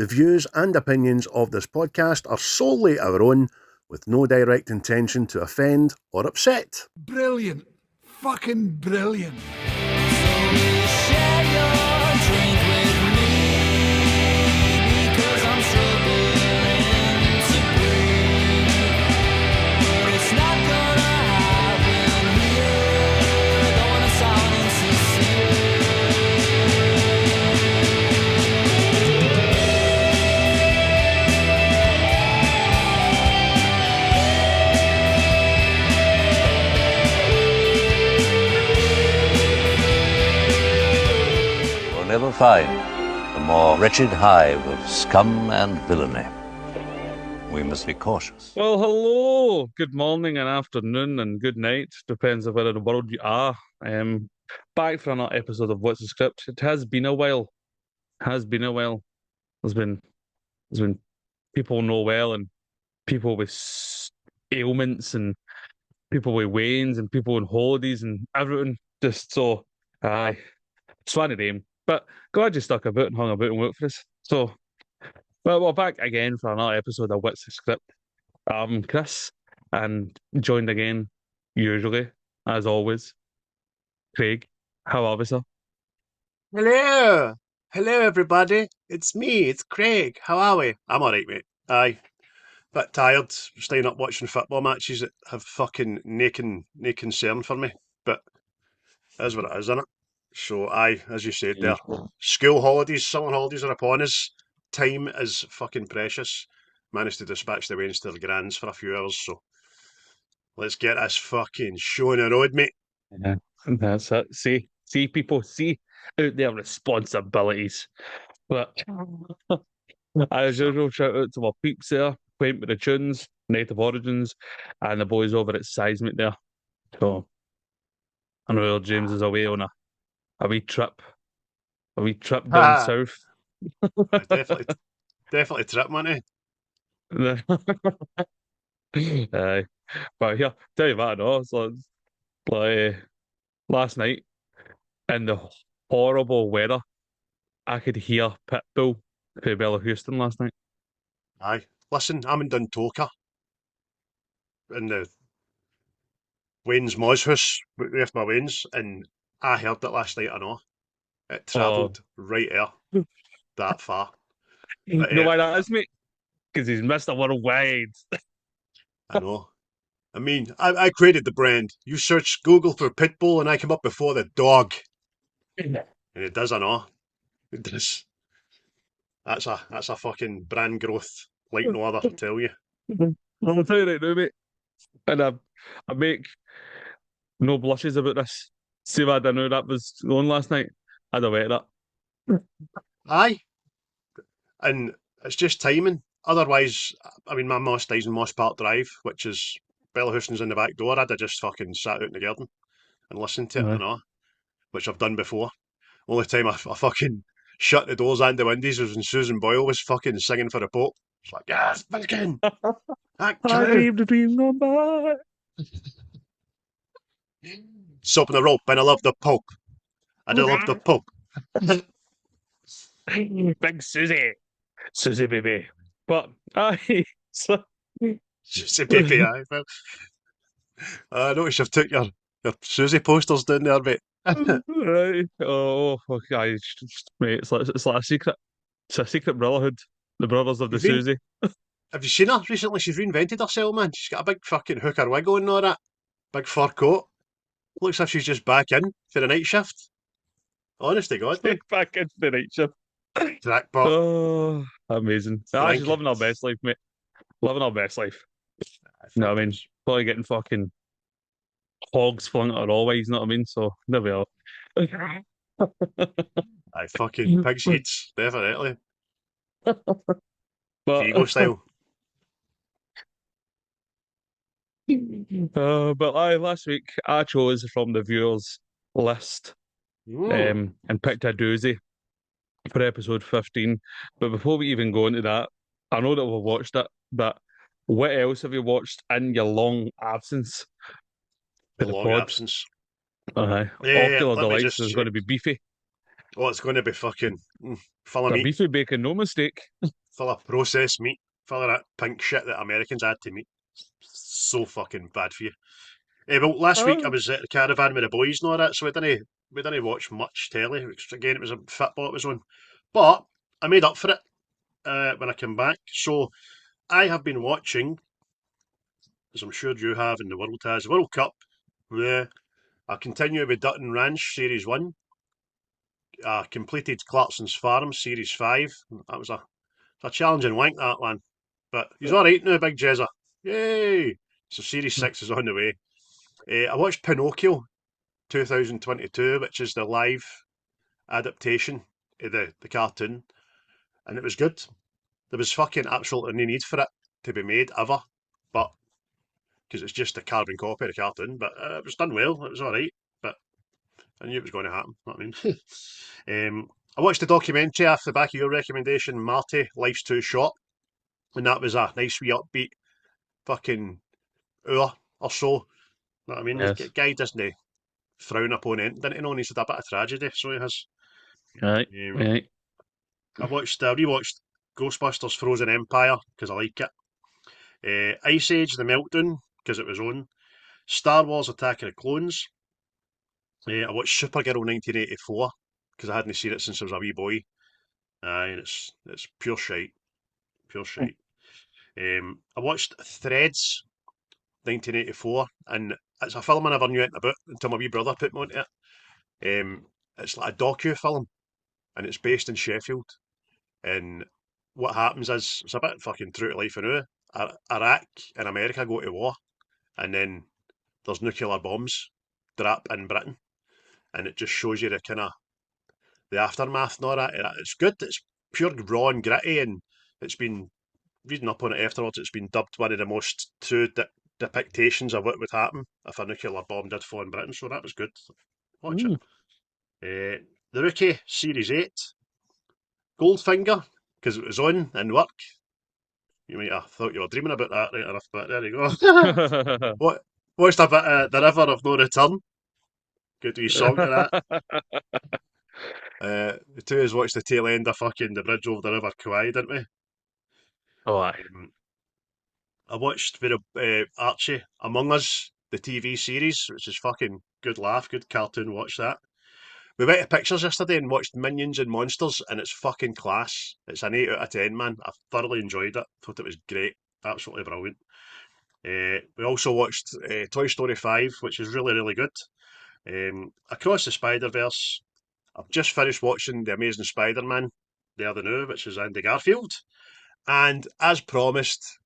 The views and opinions of this podcast are solely our own, with no direct intention to offend or upset. Brilliant. Fucking brilliant. Never find a more wretched hive of scum and villainy. We must be cautious. Well, hello, good morning and afternoon and good night, depends on where in the world you are. Back for another episode of What's the Script. It has been a while. There's been people no well and people with ailments and people with wains and people on holidays and everything. Just so, aye, it's one of them. But glad you stuck about and hung about and worked for us. So, well, we're back again for another episode of What's the Script. Chris, and joined again, usually, as always, Craig. How are we, sir? Hello! Hello, everybody. It's me, it's Craig. How are we? I'm alright, mate. Aye. Bit tired, staying up watching football matches that have fucking no concern for me. But it is what it is, isn't it? So, aye, as you said there, school holidays, summer holidays are upon us. Time is fucking precious. Managed to dispatch the Waynes to their grands for a few hours, so let's get this fucking show on the road, mate. Yeah, that's it. See, people, see out their responsibilities. But as usual, shout out to my peeps there, playing with the tunes, Native Origins, and the boys over at Seismic there. So, I know James is away on a wee trip down south. definitely trip, man. Aye, but here, tell you what, I know, it's like last night in the horrible weather, I could hear Pitbull for Bellows Houston last night. Aye, listen, I'm in Duntoka, in the Wayne's Moz house with my Wayne's, and I heard it last night. I know it travelled right there, that far. You know why that is, mate? Because he's Mr. Worldwide. I know. I mean, I created the brand. You search Google for Pitbull, and I come up before the dog. And it does, I know. It does. That's a fucking brand growth like no other, I tell you. I'll tell you right now, mate. And I make no blushes about this. See if I didn't know that was on last night, I'd have wet that. Aye. And it's just timing. Otherwise, I mean, my moss dies in Moss Park Drive, which is Bellows Houston's in the back door. I'd have just fucking sat out in the garden and listened to it, I know, which I've done before. Only time I fucking shut the doors and the windows was when Susan Boyle was fucking singing for the Pope. It's like, yes, fucking, I dreamed the dream gone by. Soap in the rope, and I love the Pope. I do love the Pope. Big Susie baby. But Susie baby, aye. Well, I noticed you've took your Susie posters down there, mate. Right. Oh, okay, mate, it's like a secret. It's a secret brotherhood. The brothers of the Susie. Have you seen her recently? She's reinvented herself, man. She's got a big fucking hooker wig on and all that. Big fur coat. Looks like she's just back in for the night shift. Honest to God, mate. Back into the night shift. Crackpot. Oh, amazing. She's living her best life, mate. Living her best life. You know what I mean? Probably getting fucking hogs flung at her always, you know what I mean? So, there we are. Aye, fucking pig's heads, definitely. But, Ego style. But last week I chose from the viewers list and picked a doozy for episode 15. But before we even go into that, I know that we've watched it, but what else have you watched in your long absence? The long absence. Ocular Delights is going to be beefy. Oh, it's going to be fucking full of The meat, beefy bacon, no mistake. full of processed meat, full of that pink shit that Americans add to meat. So fucking bad for you. Well, last week I Oh. was at the caravan with the boys and all that, so we didn't watch much telly. Again, it was a football it was on, but I made up for it when I came back. So I have been watching, as I'm sure you have, and the world has, the World Cup. Yeah, I continue with Dutton Ranch Series One. I completed Clarkson's Farm Series Five. That was a challenging wank, that one, but he's all right now, Big Jezza. Yay! So Series Six is on the way. I watched Pinocchio 2022, which is the live adaptation of the cartoon, and it was good. There was fucking absolutely no need for it to be made ever, but because it's just a carbon copy of the cartoon, but it was done well. It was all right, but I knew it was going to happen. You know what I mean? I watched the documentary off the back of your recommendation, Marty, Life's Too Short, and that was a nice wee upbeat fucking hour or so. You know what I mean? The Yes. guy doesn't frown upon anything, didn't he? No, and he's had a bit of tragedy, so he has. Right. Um, Right. I rewatched Ghostbusters Frozen Empire because I like it. Ice Age The Meltdown because it was on. Star Wars Attack of the Clones. I watched Supergirl 1984 because I hadn't seen it since I was a wee boy. And it's pure shite. Pure shite. I watched Threads 1984, and it's a film I never knew anything about until my wee brother put me onto it. It's like a docu-film, and it's based in Sheffield. And what happens is, it's a bit fucking true to life now. Iraq and America go to war, and then there's nuclear bombs drop in Britain, and it just shows you the kind of the aftermath and all that. It's good. It's pure raw and gritty, and it's been reading up on it afterwards. It's been dubbed one of the most true depictions of what would happen if a nuclear bomb did fall in Britain. So that was good. Watch it. Mm. The Rookie Series 8, Goldfinger, because it was on in work. You might have thought you were dreaming about that right enough, but there you go. what Watched a bit of The River of No Return. Good wee song to that. The two of us watched the tail end of fucking The Bridge Over the River Kwai, didn't we? Oh, aye. I watched Archie Among Us, the TV series, which is fucking good laugh, good cartoon. Watch that. We went to Pictures yesterday and watched Minions and Monsters, and it's fucking class. It's an 8 out of 10, man. I thoroughly enjoyed it. Thought it was great. Absolutely brilliant. We also watched Toy Story 5, which is really, really good. Across the Spider-Verse, I've just finished watching The Amazing Spider-Man the other now, which is Andy Garfield. And as promised,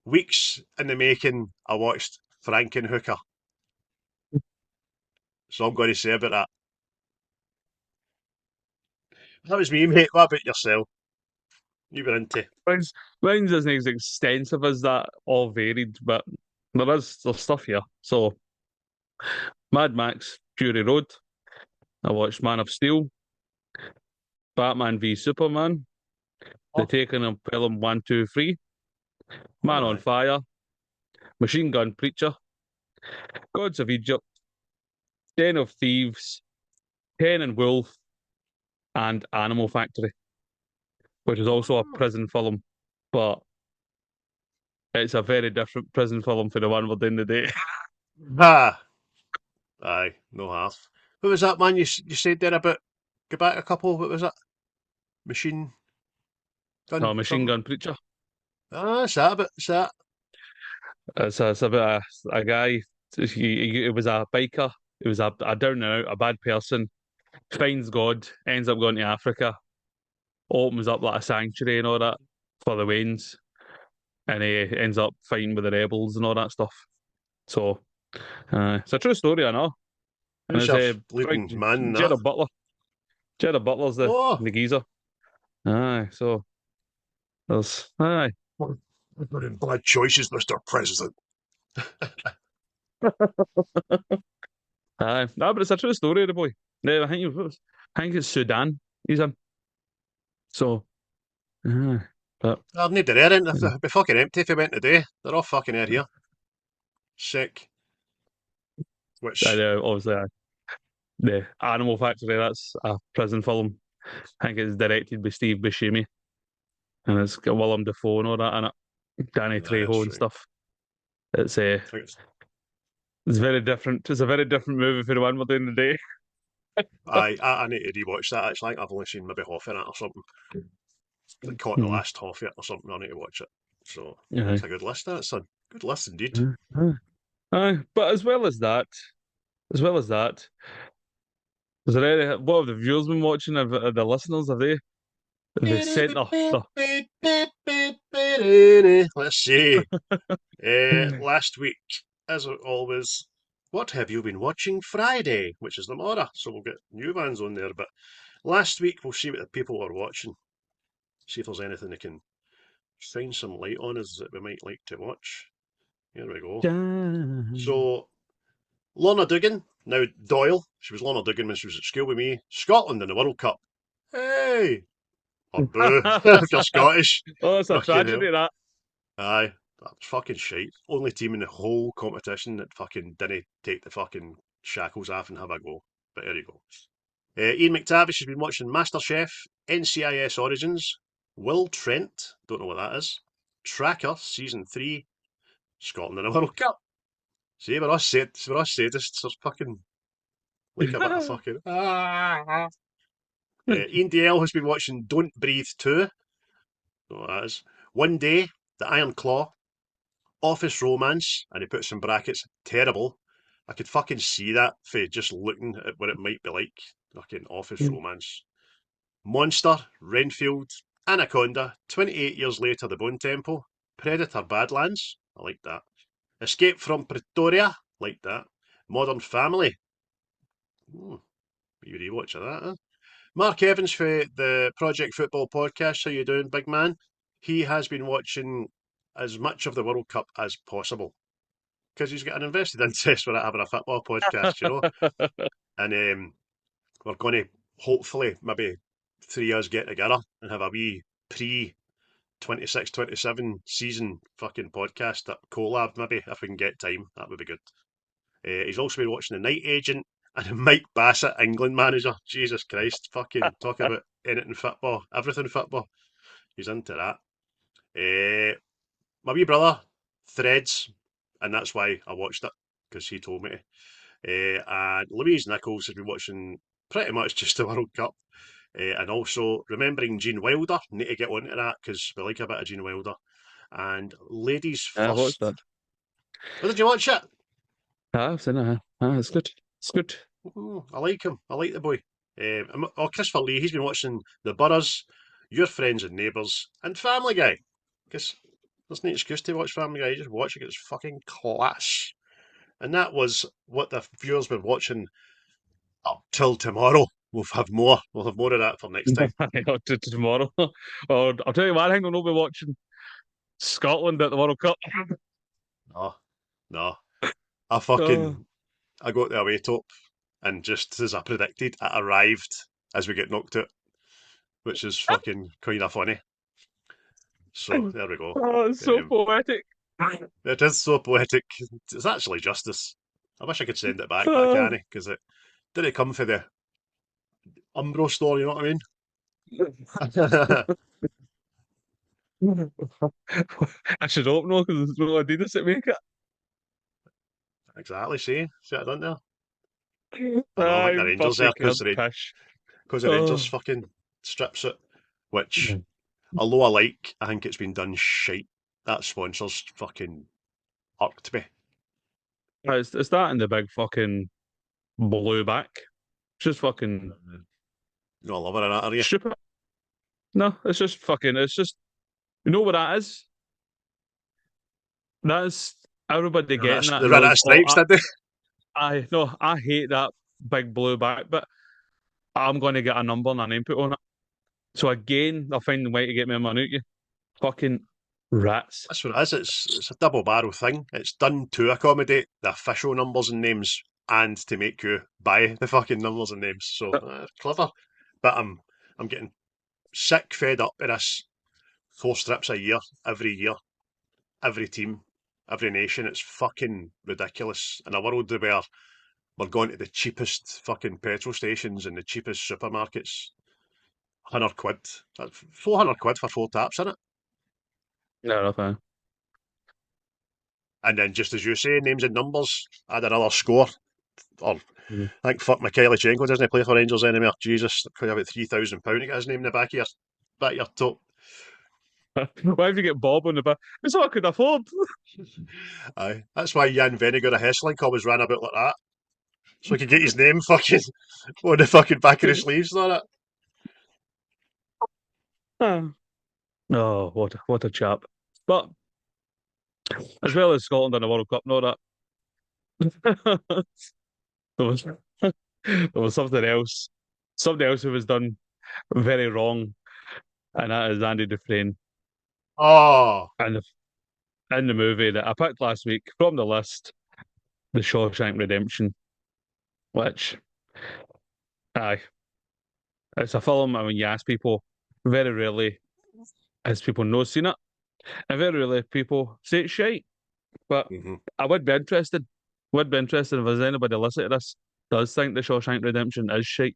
weeks in the making, I watched Frankenhooker. So I'm going to say about that. That was me, mate. What about yourself? You were into. Mine's, mine's isn't as extensive as that, all varied, but there's stuff here. So, Mad Max, Fury Road. I watched Man of Steel, Batman v Superman, The Oh, Taken of Pelham 123, Man on aye. Fire, Machine Gun Preacher, Gods of Egypt, Den of Thieves, Ken and Wolf, and Animal Factory, which is also a Oh. prison film, but it's a very different prison film for the one we're doing today. Ah, aye, no half. What was that man you said there about? Go back a couple. What was that? Machine gun No, Machine something? Gun Preacher. Ah, that's that. But it's that. It's about a guy. He was a biker. He was a down and out, a bad person. Finds God, ends up going to Africa, opens up like a sanctuary and all that for the Waynes, and he ends up fighting with the rebels and all that stuff. So it's a true story, I know. And Who's it's your right, leading man in that? Gerard Butler. Gerard Butler's Oh, the geezer. Aye, so aye. bad choices, Mr. President. Aye. No, but it's a true story, the boy. No, I think it's Sudan he's in. So, but I'd need the air in. It'd be fucking empty if we went today. They're all fucking air here. Sick. I Which know, obviously, The Animal Factory. That's a prison film. I think it's directed by Steve Buscemi, and it's got Willem Dafoe and all that in it, Danny Aye, Trejo that's and right. stuff. It's I think it's it's very different. It's a very different movie for the one we're doing today. I need to rewatch that actually. I think I've only seen maybe half of it or something. Like caught the Mhm. last half of it or something. I need to watch it. So that's Aye. a good list, that son. Good list indeed. Aye. Aye. But as well as that, is there any, what have the viewers been watching? Have the listeners, have they sent Let's see. Last week, as always, what have you been watching Friday? Which is tomorrow, so we'll get new bands on there. But last week, we'll see what the people are watching. See if there's anything they can shine some light on us that we might like to watch. Here we go. the... So, Lorna Duggan, now Doyle. She was Lorna Duggan when she was at school with me. Scotland in the World Cup. Hey! Or boo, if you're Scottish. Oh, it's a Fucking hell. tragedy, that. Aye, that's fucking shite. Only team in the whole competition that fucking didn't take the fucking shackles off and have a go. But there you go. Ian McTavish has been watching MasterChef, NCIS Origins, Will Trent, don't know what that is, Tracker Season 3, Scotland in the World Cup. See, we're us sadists. There's fucking, like a bit of fucking... Ian DL has been watching Don't Breathe 2, don't know what that is, One Day, The Iron Claw, Office Romance, and he puts in brackets, terrible. I could fucking see that for just looking at what it might be like. Fucking Office Romance. Monster, Renfield, Anaconda, 28 Years Later, The Bone Temple, Predator Badlands, I like that. Escape from Pretoria, like that. Modern Family, you rewatch of that, huh? Mark Evans for the Project Football Podcast, how you doing, big man? He has been watching as much of the World Cup as possible because he's got an invested interest with having a football podcast, you know. And we're going to hopefully maybe 3 years get together and have a wee pre 26-27 season fucking podcast that collab maybe if we can get time. That would be good. He's also been watching The Night Agent and Mike Bassett, England manager. Jesus Christ, fucking talking about anything football, everything football. He's into that. My wee brother, Threads, and that's why I watched it because he told me to. And Louise Nichols has been watching pretty much just the World Cup. And also remembering Gene Wilder. Need to get onto that because we like a bit of Gene Wilder. And Ladies I watched First. that. Oh, did you watch it? I've seen it. It's good. It's good. I like him. I like the boy. Christopher Lee, he's been watching The Boroughs, Your Friends and Neighbours, and Family Guy. Because there's no excuse to watch Family Guy. You just watch it, it's fucking class. And that was what the viewers were watching up till tomorrow. We'll have more. We'll have more of that for next time. Tomorrow. Or I'll tell you what, I think we'll be watching Scotland at the World Cup. No, no. I Oh, fucking I got the away top, and just as I predicted, it arrived as we get knocked out, which is fucking kind of funny. So there we go. oh, it's so Um, poetic. it is so poetic. It's actually justice. I wish I could send it back, but I Oh. can't because it didn't come for the Umbro store. You know what I mean? I should hope no, because there's no Adidas that make Exactly. See what I done there? it. I know I'm like the I'm Rangers there fucking kid pish. because the Rangers Oh. fucking strips it, which although I like, I think it's been done shite. That sponsors fucking irked me. It's that and the big fucking blue back. It's just fucking You know, I love it, are you? stupid. No, it's just fucking, it's just, you know what that is? That's everybody getting that They ran out of knows, oh, stripes, did they? I no, I hate that big blue back, but I'm going to get a number and a name put on it. So again, they'll find a way to get me money out you. Fucking rats. That's what it is. It's a double barrel thing. It's done to accommodate the official numbers and names and to make you buy the fucking numbers and names. So clever. But I'm getting sick, fed up of this 4 strips a year, every team, every nation. It's fucking ridiculous in a world where we're going to the cheapest fucking petrol stations and the cheapest supermarkets. 100 quid. That's 400 quid for 4 taps, isn't it? No, nothing. And then, just as you say, names and numbers, add another score. Or, I think fuck Mikhailichenko doesn't play for Rangers anymore. Jesus, could have about £3,000 to get his name in the back of your top. Why have you get Bob on the back? It's all I could afford. Aye. That's why Jan Vennegoor of Hesselink always ran about like that. So he could get his name fucking on the fucking back of the sleeves and all that. Oh, what a chap. But as well as Scotland in the World Cup, no that there was there was something else. Something else who was done very wrong, and that is Andy Dufresne. Oh, And in the movie that I picked last week from the list, The Shawshank Redemption, which aye, it's a film. I mean, you ask people, very rarely has people no seen it, and very rarely people say it's shite. But mm-hmm. I would be interested. Would be interested if there's anybody listening to this does think The Shawshank Redemption is shite.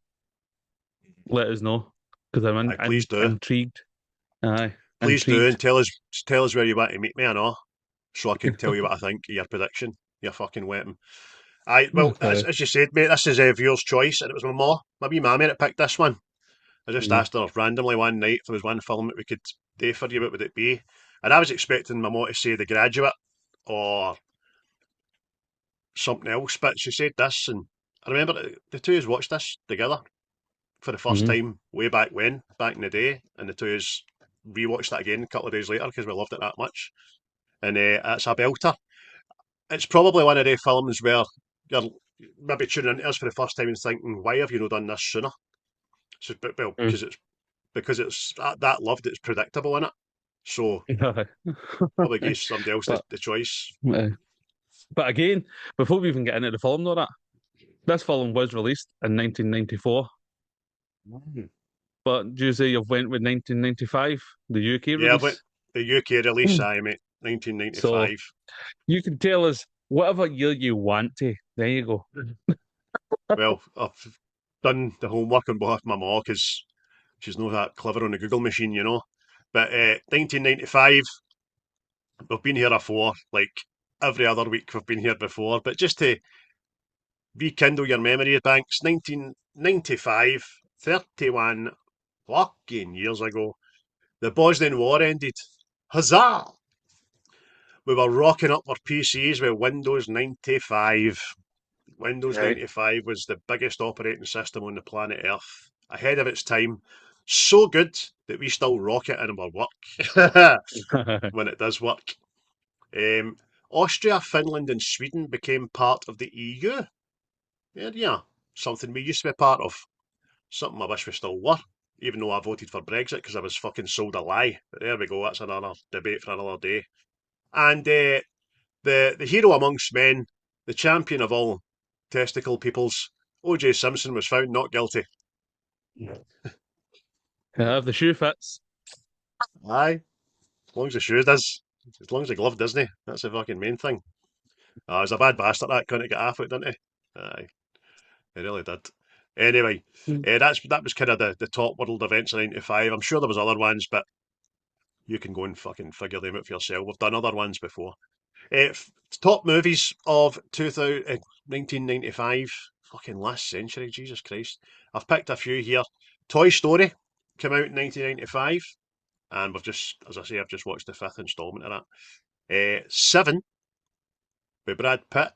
Let us know because I'm Aye, please do. intrigued. Aye, Please do, and intrigued. tell us where you want to meet me, I know, so I can tell you what I think of your prediction. Your fucking weapon. Aye, well, Okay. as you said, mate, this is viewer's choice, and it was my wee mammy that picked this one. I just Mm. asked her randomly one night if there was one film that we could do for you, what would it be? And I was expecting my mum to say The Graduate or something else, but she said this, and I remember the two of us watched this together for the first Mm-hmm. time way back when, back in the day, and the two of us rewatched that again a couple of days later because we loved it that much. And it's a belter. It's probably one of the films where you're maybe tuning into us for the first time and thinking, why have you not done this sooner? So, well, Mm. because it's that loved, it's predictable in it. So probably gives somebody else but the choice. uh, but again, before we even get into the film, though, that this film was released in 1994. Mm. But do you say you've went with 1995, the UK Yeah, but release? the UK release, Mm. I mate, So 1995. you can tell us whatever year you want to. There you go. Well, I've done the homework on behalf of my mom because she's not that clever on the Google machine, you know. But 1995, we've been here before, like every other week we've been here before. But just to rekindle your memory banks, 1995, 31 fucking years ago, the Bosnian War ended. Huzzah! We were rocking up our PCs with Windows 95. Windows Right. 95 was the biggest operating system on the planet Earth, ahead of its time. So good that we still rock it in our work when it does work. Um, Austria, Finland, and Sweden became part of the EU. Yeah, something we used to be part of. Something I wish we still were, even though I voted for Brexit because I was fucking sold a lie. But there we go, that's another debate for another day. And the hero amongst men, the champion of all testicle peoples, O.J. Simpson was found not guilty. If the shoe fits. Aye, as long as the shoe does. As long as the glove doesn't. That's the fucking main thing. Ah, he's a bad bastard, that couldn't get half it, didn't he? Aye, he really did. Anyway, Mm. that was kind of the top world events in '95. I'm sure there was other ones, but you can go and fucking figure them out for yourself. We've done other ones before. Top movies of 1995, fucking last century, Jesus Christ. I've picked a few here. Toy Story came out in 1995, and we've just, as I say, I've just watched the fifth instalment of that. Seven with Brad Pitt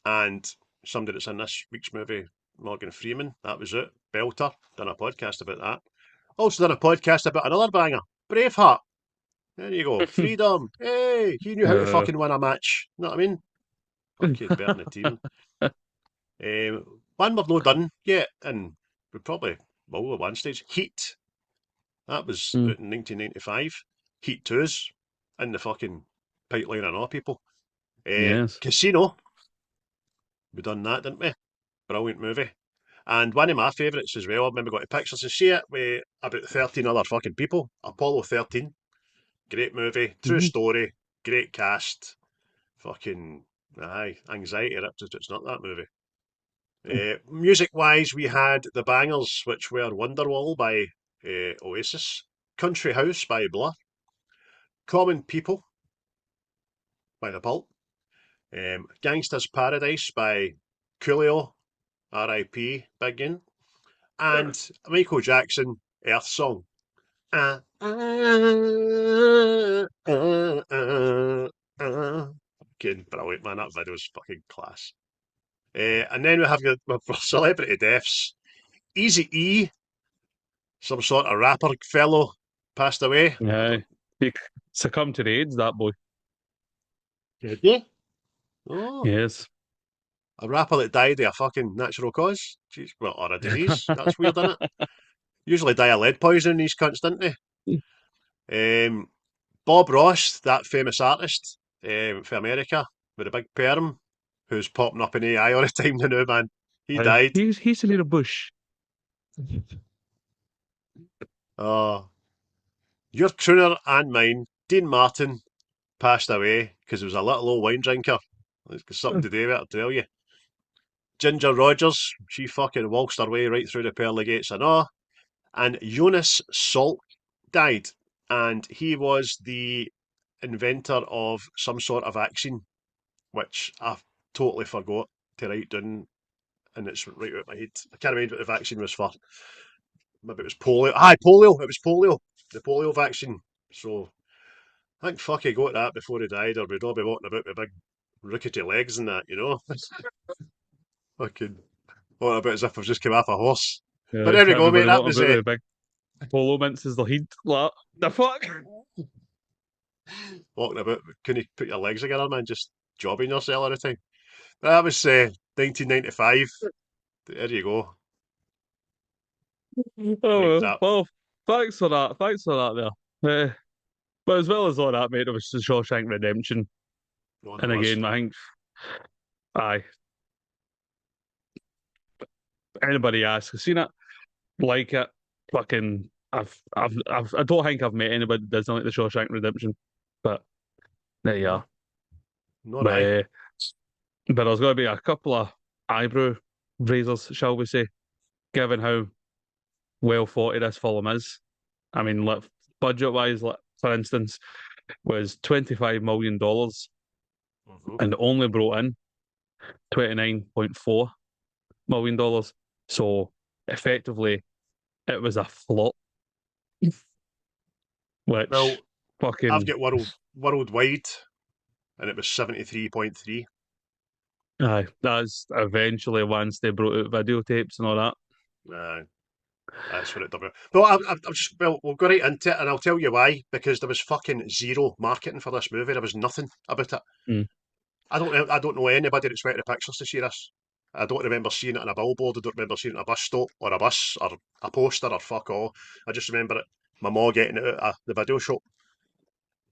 and somebody that's in this week's movie, Morgan Freeman. That was it. Belter. Done a podcast about that. Also done a podcast about another banger, Braveheart. There you go. Freedom. Hey, he knew how to Uh, fucking win a match. You know what I mean? Fucking Bert team. One we've not done yet, and we probably will at one stage. Heat. That was mm, out in 1995. Heat 2's in the fucking pipeline and all, people. yes. Casino. We done that, didn't we? Brilliant movie. And one of my favourites as well, I remember going to pictures to see it with about 13 other fucking people. Apollo 13. Great movie. True Mhm. story. Great cast. Fucking, aye, anxiety ripped if it's not that movie. Music-wise, we had the bangers, which were Wonderwall by Oasis, Country House by Blur, Common People by The Pulp, Gangsta's Paradise by Coolio, R.I.P. Biggin, and Michael Jackson, Earth Song. Fucking brilliant, man. That video's fucking class. And then we have for celebrity deaths, Easy E, some sort of rapper fellow, passed away. Yeah. He succumbed to the AIDS, that boy. Did he? Oh, Yes. a rapper that died of a fucking natural cause? Jeez, well, or a disease. That's weird, isn't it? Usually die of lead poisoning, these cunts, didn't they? Bob Ross, that famous artist for America with a big perm, who's popping up in AI all the time now, man. He died. He's a little bush. Oh, your crooner and mine, Dean Martin, passed away because he was a little old wine drinker. It's got something to do with it, I'll tell you. Ginger Rogers, she fucking waltzed her way right through the pearly gates and all. And Jonas Salk died, and he was the inventor of some sort of vaccine, which I totally forgot to write down, and it's right out of my head. I can't remember what the vaccine was for. Maybe it was polio. Aye, polio. It was polio. The polio vaccine. So thank fuck he got that before he died, or we'd all be walking about with big rickety legs and that, you know. Fucking walking about as if I've just come off a horse. But there we go, mate. Everybody That wanting was about with big polo minces the heat. Like, the fuck? walking about. Couldn't you put your legs together, man? Just jobbing yourself all the time. But that was 1995. There you go. Right, Oh, that well, thanks for that. Thanks for that there. But as well as all that, mate, it was the Shawshank Redemption. one And was. again, I think, aye, anybody asks, I've seen it, like it, fucking, I don't think I've met anybody that doesn't like the Shawshank Redemption. But there you are. Not But, I. but there's going to be a couple of eyebrow raisers, shall we say, given how well thought this film is. I mean, like, budget-wise, like, for instance, was $25 million Mhm. and only brought in $29.4 million. So effectively, it was a flop, which Well, I've fucking got worldwide, and it was 73.3. aye. That's eventually once they brought out videotapes and all that. That's what it done. Well, I've just we'll go right into it, and I'll tell you why. Because there was fucking zero marketing for this movie. There was nothing about it. Mm. I don't know anybody that's went to the pictures to see this. I don't remember seeing it on a billboard. I don't remember seeing it on a bus stop or a bus or a poster or fuck all. I just remember it. My mom getting it out of the video shop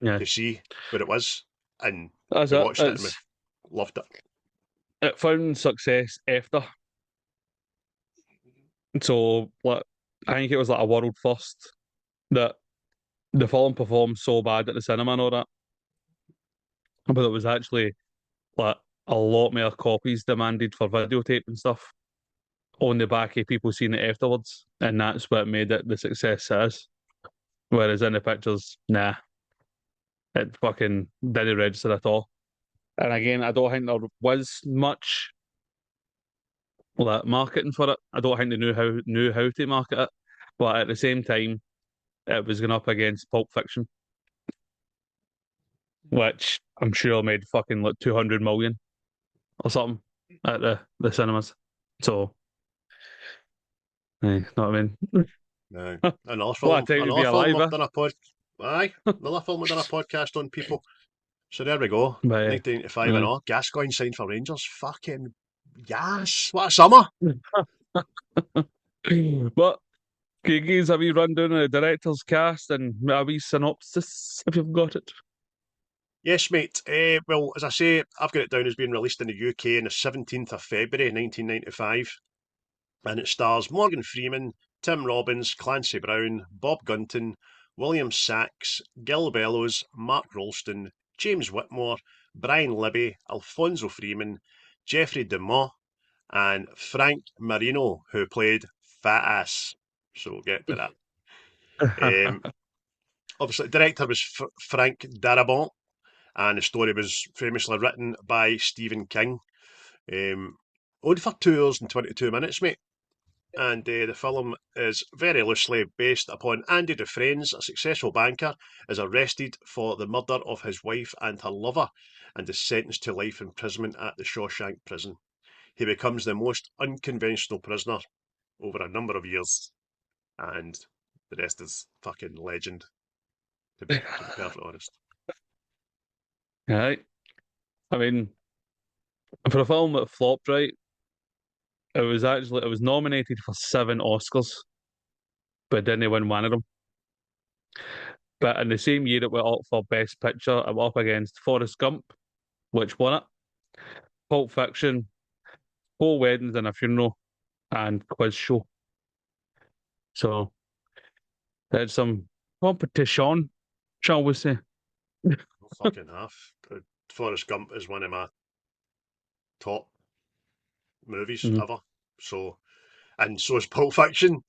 Yeah, to see what it was, and that's we it. watched it and we loved it. It found success after. So, like, I think it was like a world first that the film performed so bad at the cinema and all that, but it was actually like a lot more copies demanded for videotape and stuff on the back of people seeing it afterwards, and that's what made it the success it is. Whereas in the pictures, nah, it fucking didn't register at all. And again, I don't think there was much like marketing for it. I don't think they knew how to market it, but at the same time, it was going up against Pulp Fiction, which I'm sure made fucking like 200 million or something at the cinemas. So, know what I mean? No. A lot of time to be Another film alive, we've done a another film we've done a podcast on, people. So there we go. But 1985 and all. Gascoigne signed for Rangers. Fucking yes. What a summer. but can you give us a wee rundown of the director's cast and a wee synopsis if you've got it? Yes, mate. Well, as I say, I've got it down as being released in the UK on the 17th of February 1995. And it stars Morgan Freeman, Tim Robbins, Clancy Brown, Bob Gunton, William Sachs, Gill Bellows, Marc Rolston, James Whitmore, Brian Libby, Alfonso Freeman, Jeffrey DeMunn, and Frank Marino, who played Fat Ass. So we'll get to that. Obviously, the director was Frank Darabont, and the story was famously written by Stephen King. Only for 2 hours and 22 minutes, mate. And the film is very loosely based upon Andy Dufresne, a successful banker, is arrested for the murder of his wife and her lover and is sentenced to life imprisonment at the Shawshank prison. He becomes the most unconventional prisoner over a number of years, and the rest is fucking legend, to be perfectly honest. Right. I mean, for a film that flopped, right, it was nominated for 7 Oscars, but didn't win one of them. But in the same year it went up for Best Picture, it went up against Forrest Gump, which won it, Pulp Fiction, Four Weddings and a Funeral, and Quiz Show. So there's some competition, shall we say. Fucking half. Forrest Gump is one of my top movies Mhm. ever. So, and so is Pulp Fiction.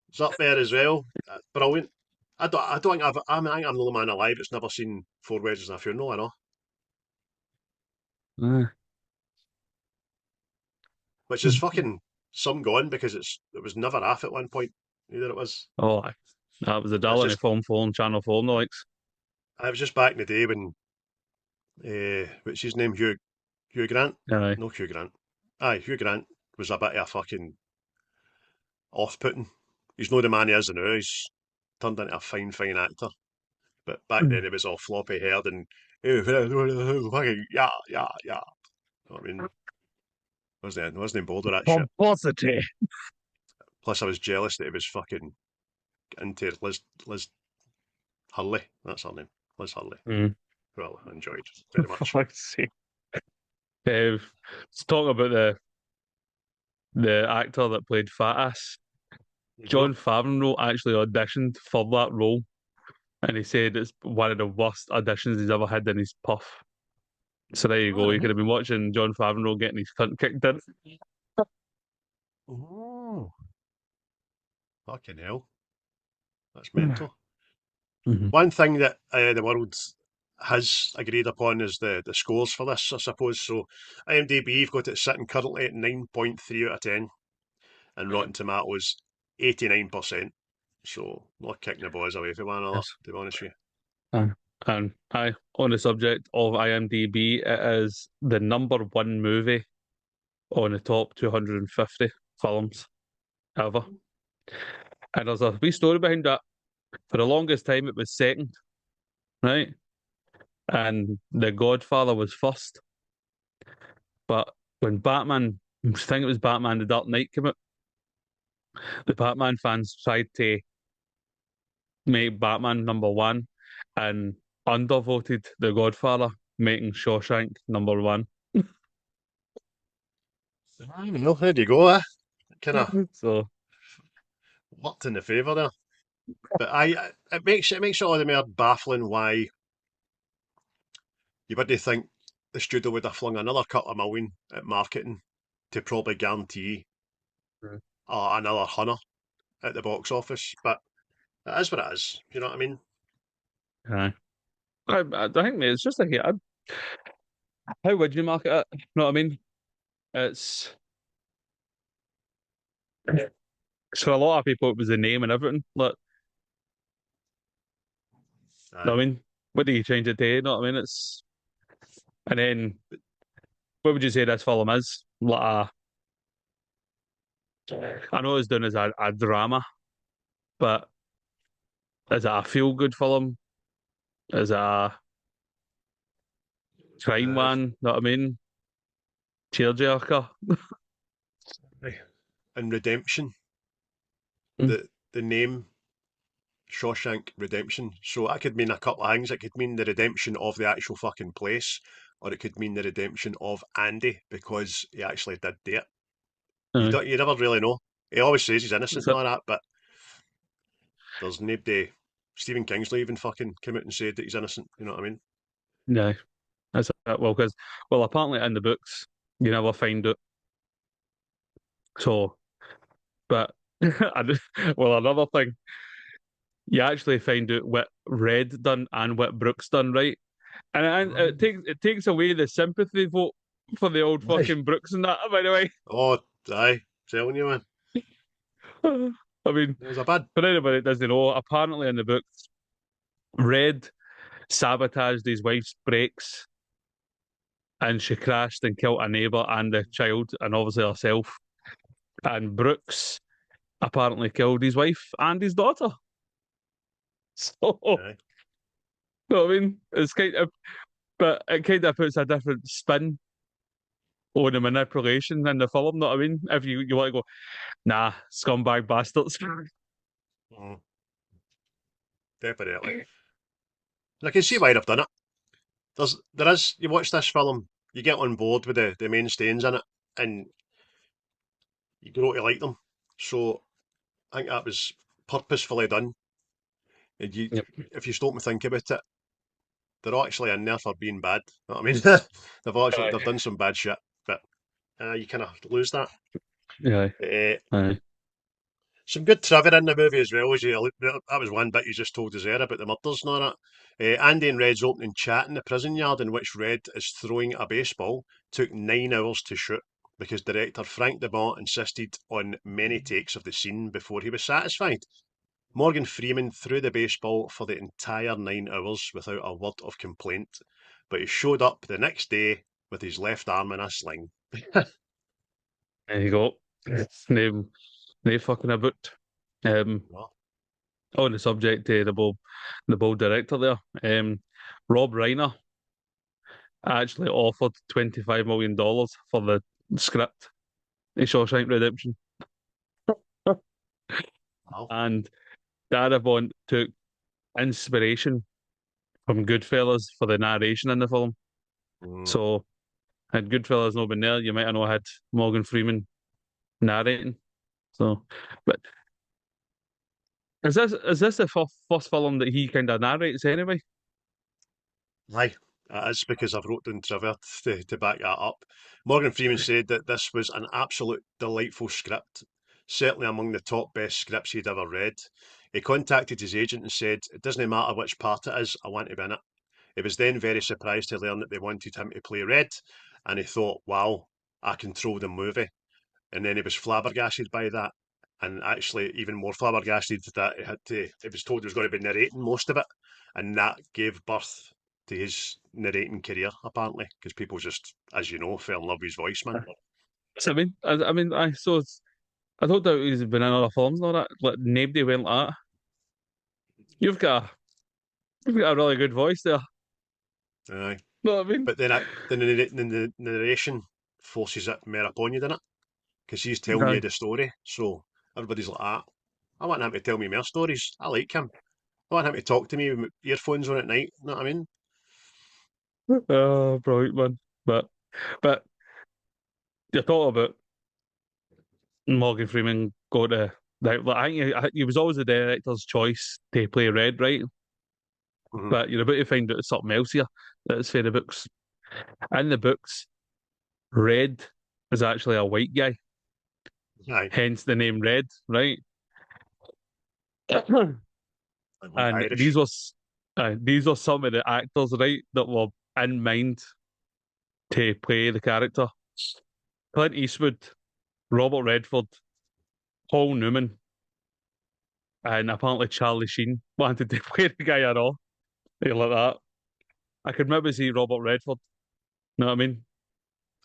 It's up there as well. Brilliant. I don't think I think I'm the only man alive that's never seen Four Weddings and a Funeral. I know, Ah. which is fucking some gone because it was never off at one point. Neither it was. Oh, that was a It's dull in just Film 4 and Channel 4 and the likes. I was just back in the day when what's his name, Hugh Grant, Aye. no Hugh Grant, Hugh Grant was a bit of a fucking off-putting. He's not the man he is now. He's turned into a fine actor. But back then he was all floppy haired and fucking yeah. I mean, wasn't bored with that shit. Pomposity. Plus, I was jealous that he was fucking into Liz Hurley. That's her name, Liz Hurley. Mm. Well, I enjoyed very For much. fuck's sake. Let's talk about the actor that played Fat Ass. Mm-hmm. John Favreau actually auditioned for that role, and he said it's one of the worst auditions he's ever had in his puff. So there you All go. You could right. have been watching John Favreau getting his cunt kicked in. Oh, fucking hell, that's mental. Mhm. One thing that the world has agreed upon is the scores for this, I suppose. So, IMDb, you've got it sitting currently at 9.3 out of 10, and Rotten Tomatoes 89%. So, not kicking the boys away from one another, Yes. to be honest with Uh, and on the subject of IMDb, it is the #1 movie on the top 250 films ever. And there's a wee story behind that. For the longest time, it was second, right? And The Godfather was first. But when I think it was Batman The Dark Knight came out, the Batman fans tried to make Batman #1 and undervoted The Godfather, making Shawshank #1. you. I don't know, there you go, eh? Kind of So, worked in the favour there. But it makes it all the more baffling why you wouldn't think the studio would have flung another couple of million at marketing to probably guarantee Mm. another hunter at the box office. But it is what it is. You know what I mean? aye. I think, mate, it's just like, how would you market it? You know what I mean? It's, for a lot of people, it was the name and everything. Like, you know Aye. what I mean? What do you change it to? You know what I mean? And then, what would you say this film is? Like I know it's done as a drama, but is it a feel good film? Is it a crime Uh, one? Know what I mean? Tearjerker. and Redemption, Mm. the name Shawshank Redemption. So that could mean a couple of things. It could mean the redemption of the actual fucking place, or it could mean the redemption of Andy because he actually did do it. You never really know. He always says he's innocent and So, all that, but there's nobody. Stephen Kingsley even fucking came out and said that he's innocent. You know what I mean? no, that's it. Well, apparently in the books, you never find it. So, but well, another thing, you actually find out what Red done and what Brooks done, right? And it takes away the sympathy vote for the old Aye. fucking Brooks and that, by the way. Oh, aye. Telling you, man. I mean, It was a bad. for anybody that doesn't know, apparently in the books, Red sabotaged his wife's brakes and she crashed and killed a neighbour and a child and obviously herself. And Brooks apparently killed his wife and his daughter. So, Aye. I mean, it's kind of, but it kind of puts a different spin on the manipulation in the film. Know what I mean? If you want to go, nah, scumbag bastards. Mm, definitely. And I can see why they've done it. There is you watch this film, you get on board with the main stains in it, and you grow to like them. So I think that was purposefully done. And Yep. if you stop and think about it, they're actually in there for being bad. You know what I mean? They've Aye. done some bad shit, but you kind of lose that. Yeah. Uh, Aye. some good trivia in the movie as well. That was one bit you just told us there about the murders and all that. Andy and Red's opening chat in the prison yard, in which Red is throwing a baseball, took 9 hours to shoot because director Franc DeMunn insisted on many takes of the scene before he was satisfied. Morgan Freeman threw the baseball for the entire 9 hours without a word of complaint, but he showed up the next day with his left arm in a sling. There you go. Name, name fucking about. Well, On the subject, the bold director there, Rob Reiner actually offered $25 million for the script in Shawshank Redemption, well, and Darabont took inspiration from Goodfellas for the narration in the film. mm, So, had Goodfellas not been there, you might have not had Morgan Freeman narrating. So, but is this the first film that he kind of narrates anyway? aye. It's because I've wrote down trivia to back that up. Morgan Freeman said that this was an absolute delightful script, certainly among the top best scripts he'd ever read. He contacted his agent and said, "It doesn't matter which part it is, I want to be in it." He was then very surprised to learn that they wanted him to play Red, and he thought, wow, I control the movie. And then he was flabbergasted by that, and actually even more flabbergasted that he was told he was going to be narrating most of it, and that gave birth to his narrating career, apparently, because people just, as you know, fell in love with his voice, man. So, I thought that he's been in other films and all that. Like nobody went like that. You've got a, you've got a really good voice there. Aye. Know what I mean? But then the narration forces it more upon you, doesn't it? Because he's telling you Aye. the story, so everybody's like, ah, I want him to tell me more stories. I like him. I want him to talk to me with earphones on at night. You know what I mean? Oh, brilliant, man. But you're talking about Morgan Freeman go to like I think he was always the director's choice to play Red, right? Hmm. But you're about to find out something else here that's for the books. In the books, Red is actually a white guy, Aye, hence the name Red, right? like And Irish. these were some of the actors, right, that were in mind to play the character. Clint Eastwood, Robert Redford, Paul Newman, and apparently Charlie Sheen wanted to play the guy at all. Like that. I could maybe see Robert Redford. Know what I mean?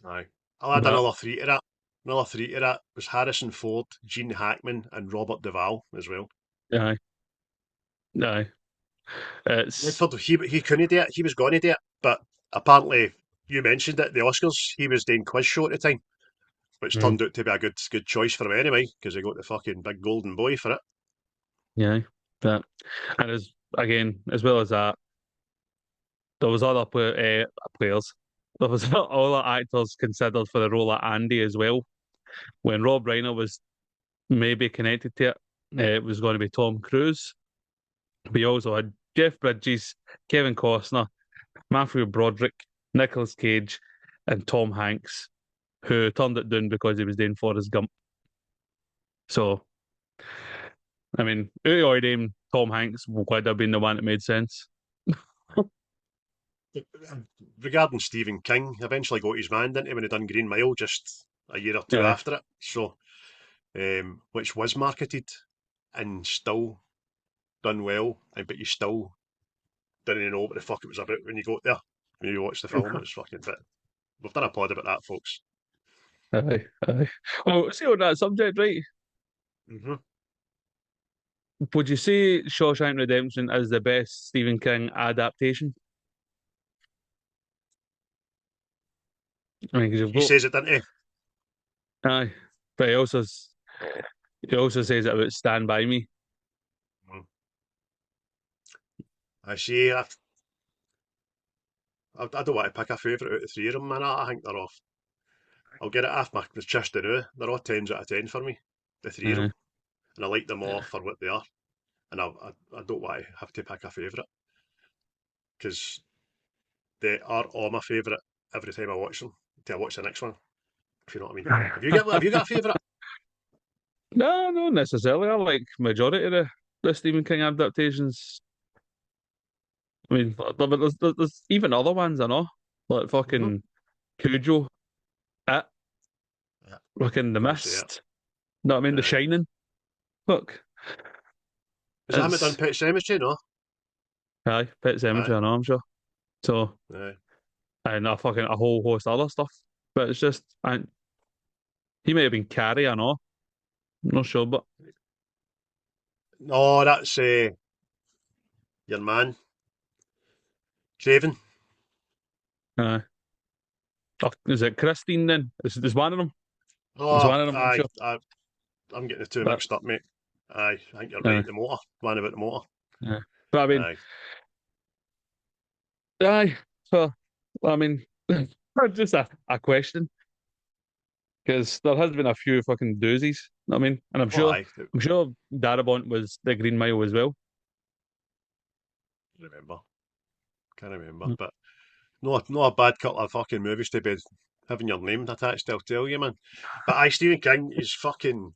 Aye. I'll add But another three to that. Another three to that was Harrison Ford, Gene Hackman, and Robert Duvall as well. aye, aye. It's Redford, he couldn't do it. He was going to do it, but apparently, you mentioned it, the Oscars. He was doing quiz show at the time, which mm, turned out to be a good choice for him anyway, because he got the fucking big golden boy for it. yeah. But and as well as that, there was other players. There was other actors considered for the role of Andy as well. When Rob Reiner was maybe connected to it, it was going to be Tom Cruise. We also had Jeff Bridges, Kevin Costner, Matthew Broderick, Nicolas Cage, and Tom Hanks, who turned it down because he was doing Forrest Gump. So, I mean, out of all them, Tom Hanks would have been the one that made sense. Regarding Stephen King, he eventually got his man, didn't he, when he done Green Mile just a year or two Yeah. after it. So, which was marketed and still done well, but you still didn't know what the fuck it was about when you got there. When you watched the film, it was fucking bit. We've done a pod about that, folks. Aye, aye. Well, see on that subject, right? Hmm. Would you say Shawshank Redemption is the best Stephen King adaptation? I mean, because you've He got says it, didn't he? aye, but he also says it about Stand By Me. Mm. I see. I don't want to pick a favourite out of three of them, man. I think they're off. I'll get it off my chest now. They're all 10s out of 10 for me, the three of them. Aye, And I like them all for what they are. And I don't want to have to pick a favourite because they are all my favourite every time I watch them. Till I watch the next one, if you know what I mean. aye. Have you got a favourite? No, not necessarily. I like majority of the Stephen King adaptations. I mean, there's even other ones I know, like Mm-hmm. fucking Cujo, It, Yeah, fucking The can't say it. Mist. No, I mean The Aye. Shining. Look, Is that done it's Pet Cemetery? No. aye, Pet Aye. Cemetery. I know, I'm sure. So, Aye. and a whole host of other stuff. But it's just, he may have been Carrie. I know, I'm not sure, but No, that's your man, Craven. uh, is it Christine then? Is one of them? It's Oh, one of them. I'm aye. sure. I'm getting the two But mixed up, mate. Aye, I think you're uh, right. The motor. One about the motor. uh, but I mean, Aye. aye. So I mean, just a question. Because there has been a few fucking doozies. I mean, and Oh, aye. I'm sure Darabont was the Green Mile as well. Remember. Can't remember. But not a bad couple of fucking movies to be having your name attached, I'll tell you, man. But aye, Stephen King is fucking.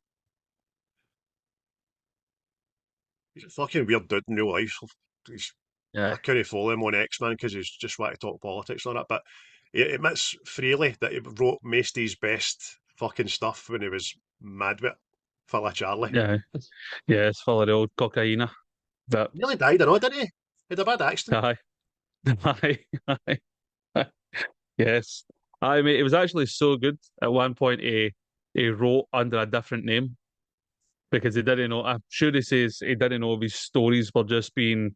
He's a fucking weird dude in real life. He's, I Yeah, couldn't follow him on X-Men because he's just want to talk politics on it. But he admits freely that he wrote Masty's best fucking stuff when he was mad with it. Fella Charlie. yeah, yeah. It's full of the old cocaine. But Nearly died, I know, didn't he? He had a bad accident. aye, aye, aye. Yes, I mean it was actually so good. At one point, he wrote under a different name because he didn't know. I'm sure he says he didn't know if his stories were just being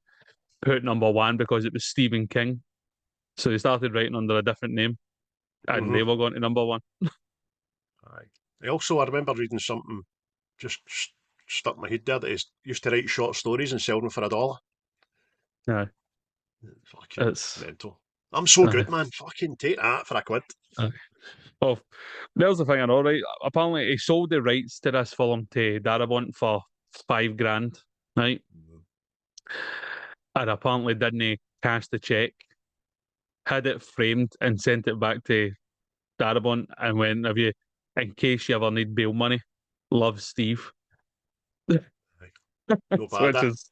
put number one because it was Stephen King. So he started writing under a different name, and Mm-hmm. they were going to number one. Aye. I remember reading something just stuck in my head there that he used to write short stories and sell them for $1. Aye, Fucking it's. mental. I'm so Aye. good, man. Fucking take that for a quid. Aye. Oh, there's the thing I know, right? Apparently, he sold the rights to this film to Darabont for 5 grand, right? And apparently didn't cash the check, had it framed and sent it back to Darabont and went, "Have you, in case you ever need bail money, love Steve." No bad, Which that. is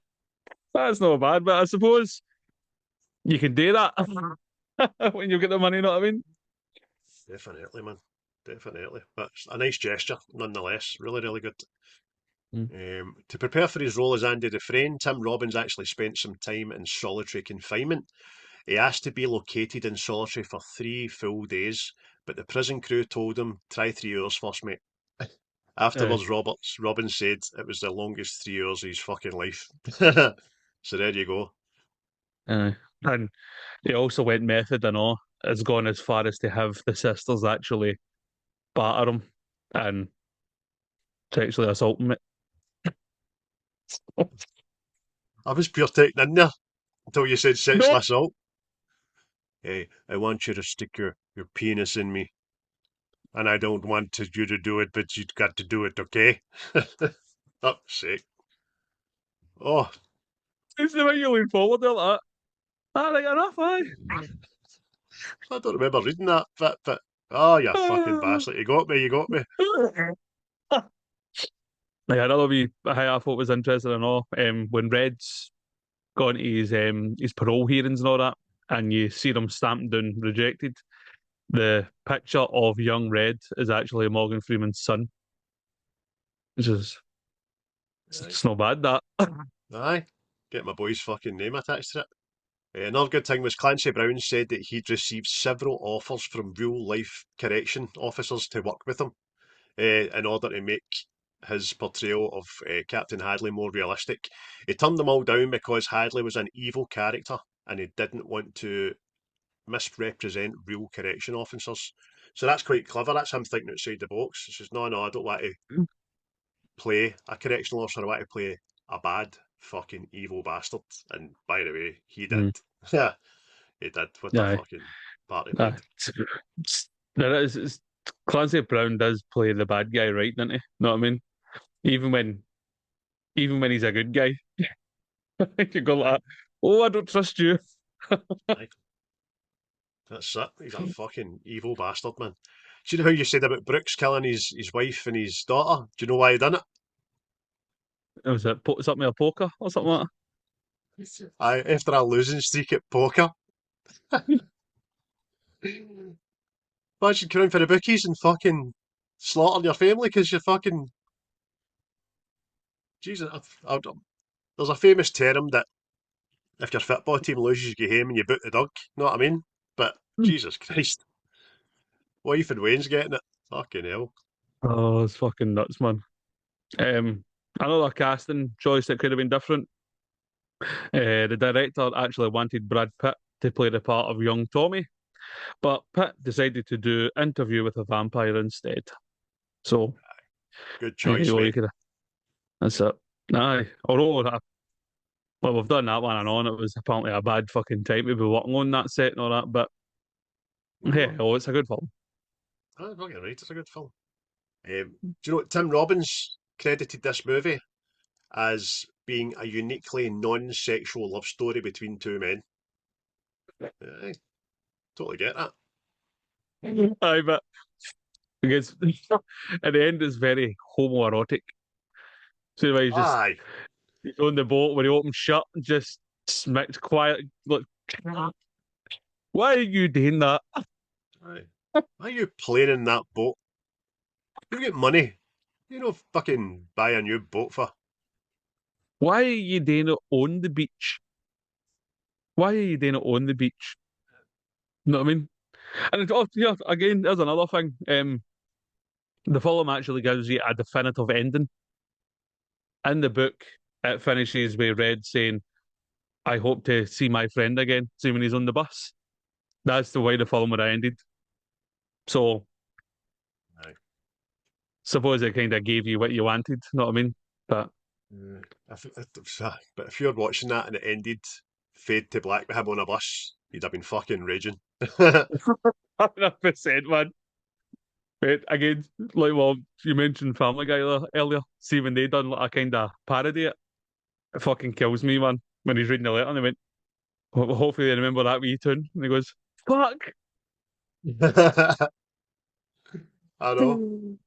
that's not bad, but I suppose you can do that when you get the money. You know what I mean? Definitely, man. Definitely. But it's a nice gesture, nonetheless. Really, really good. Mm. To prepare for his role as Andy Dufresne, Tim Robbins actually spent some time in solitary confinement. He asked to be located in solitary for 3 full days, but the prison crew told him, try 3 hours first, mate. Aye, Afterwards, Robbins said it was the longest 3 hours of his fucking life. So there you go. aye. And he also went method and all. Has gone as far as to have the sisters actually batter him and sexually assault him. I was pure taking in there until you said sexual No, assault. Hey, I want you to stick your penis in me. And I don't want you to do it, but you've got to do it, okay? Fuck's sake. Oh, it's the way you lean forward there like that. I think enough, aye. I don't remember reading that bit, but oh, you fucking bastard. You got me, you got me. Yeah, another wee I thought was interesting and all. When Red's gone to his parole hearings and all that, and you see them stamped down rejected, the picture of young Red is actually Morgan Freeman's son, which is Aye. it's not bad that. Aye. Get my boy's fucking name attached to it. Another good thing was Clancy Brown said that he'd received several offers from real life correction officers to work with him in order to make his portrayal of Captain Hadley more realistic. He turned them all down because Hadley was an evil character and he didn't want to misrepresent real correction officers. So that's quite clever. That's him thinking outside the box. He says, no, no, I don't want to play a correctional officer. I want to play a bad fucking evil bastard. And by the way, he did. Mm, Yeah, he did. What a aye, fucking part he aye. played. There is Clancy Brown does play the bad guy, right? Doesn't he? Know what I mean? Even when even when he's a good guy, you go like, "Oh, I don't trust you." Aye, that's it. He's a fucking evil bastard, man. See how you said about Brooks killing his wife and his daughter? Do you know why he done it? Was it something a poker or something like Aye, after a losing streak at poker. Imagine coming for the bookies and fucking slaughtering your family because you fucking Jesus. There's a famous term that if your football team loses, you go home and you boot the dog. Know what I mean? But that? Jesus Christ, wife and Wayne's getting it. Fucking hell. Oh, it's fucking nuts, man. Um, Another casting choice that could have been different. The director actually wanted Brad Pitt to play the part of young Tommy, but Pitt decided to do Interview with a Vampire instead. So, Good there you choice, go, mate. that's it. Aye. Although, well, we've done that one and on. It was apparently a bad fucking time to be working on that set and all that, but No, hey, oh, it's a good film. I'm fucking right. It's a good film. Do you know what Tim Robbins credited this movie as being a uniquely non-sexual love story between two men? Aye, totally get that. Aye, but because at the end it's very homoerotic. So why he's just Aye, he's on the boat when he opens shut and just smacks quiet. Look, why are you doing that? aye. Why are you playing in that boat? You get money. You know, fucking buy a new boat for. Why are you doing it on the beach? Why are you doing it on the beach? You know what I mean? And oh, yeah, again, there's another thing. The film actually gives you a definitive ending. In the book, it finishes with Red saying, "I hope to see my friend again." See when he's on the bus. That's the way the film would have ended. So Aye. suppose it kind of gave you what you wanted. You know what I mean? But But if you're watching that and it ended fade to black with him on a bus, you'd have been fucking raging. 100%, man. But again, like well, you mentioned Family Guy earlier. See when they done like a kind of parody it fucking kills me, man. When he's reading the letter and they went, Hopefully they remember that wee tune." And he goes, "Fuck." I know.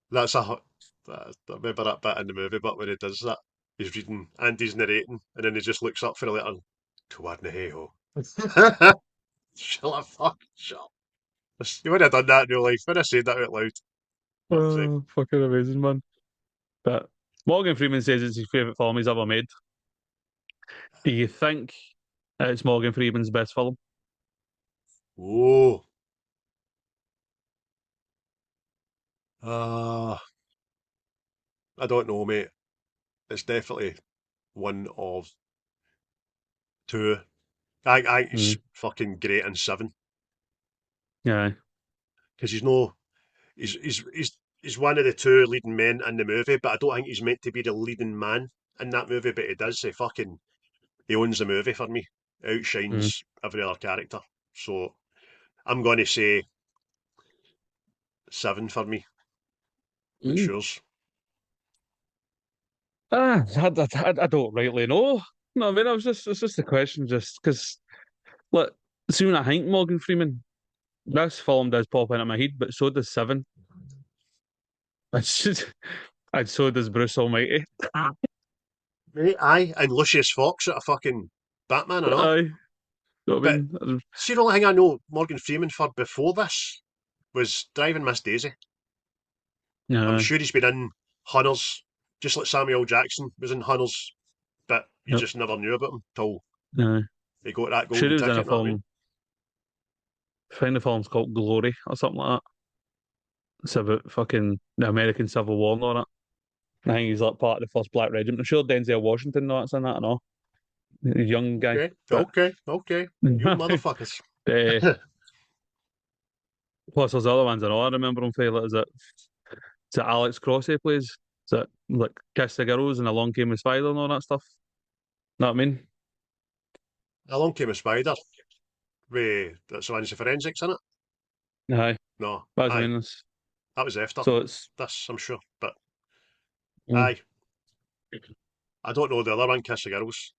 That's I remember that bit in the movie, but when he does that, he's reading and he's narrating, and then he just looks up for a letter. Toward hey ho. Shut the fuck shut. You would have done that in real life. When I said that out loud. Fuck's sake. Oh, fucking amazing, man. But Morgan Freeman says it's his favourite film he's ever made. Do you think it's Morgan Freeman's best film? Oh. Uh, I don't know, mate. It's definitely one of two. I think Mm. he's fucking great in Seven Yeah. because he's no he's one of the two leading men in the movie, but I don't think he's meant to be the leading man in that movie. But he does. He owns the movie for me. Mm. Outshines every other character. So I'm going to say Seven for me. What's Mm. yours? I don't rightly know. No, I mean, it's just a question, just because, look, see, when I think Morgan Freeman, this film does pop into my head, but so does Seven. It's just, And so does Bruce Almighty. Mate, aye, and Lucius Fox at a fucking Batman and all. Aye. You know what I But mean? see, the only thing I know Morgan Freeman for before this was Driving Miss Daisy. I'm Aye. sure he's been in Hunters, just like Samuel Jackson was in Hunters, but you Yep. just never knew about him till Aye. he got that Sure golden he was in a ticket, you know what I mean? film. I think the film's called Glory or something like that. It's about fucking the American Civil War and all that. I think he's like part of the first Black Regiment. I'm sure Denzel Washington knows in that and all. The young guy. Okay, But okay, okay. You motherfuckers. uh, plus there's other ones I know. I remember him for like, is it Alex Cross he plays? Is it like Kiss the Girls and Along Came a Spider and all that stuff? Know what I mean? Along Came a Spider. That's the one's the forensics in it? Aye. No, That's I aye, mean it's, that was after so it's this, I'm sure. But mm, aye, I don't know the other one, Kiss the Girls.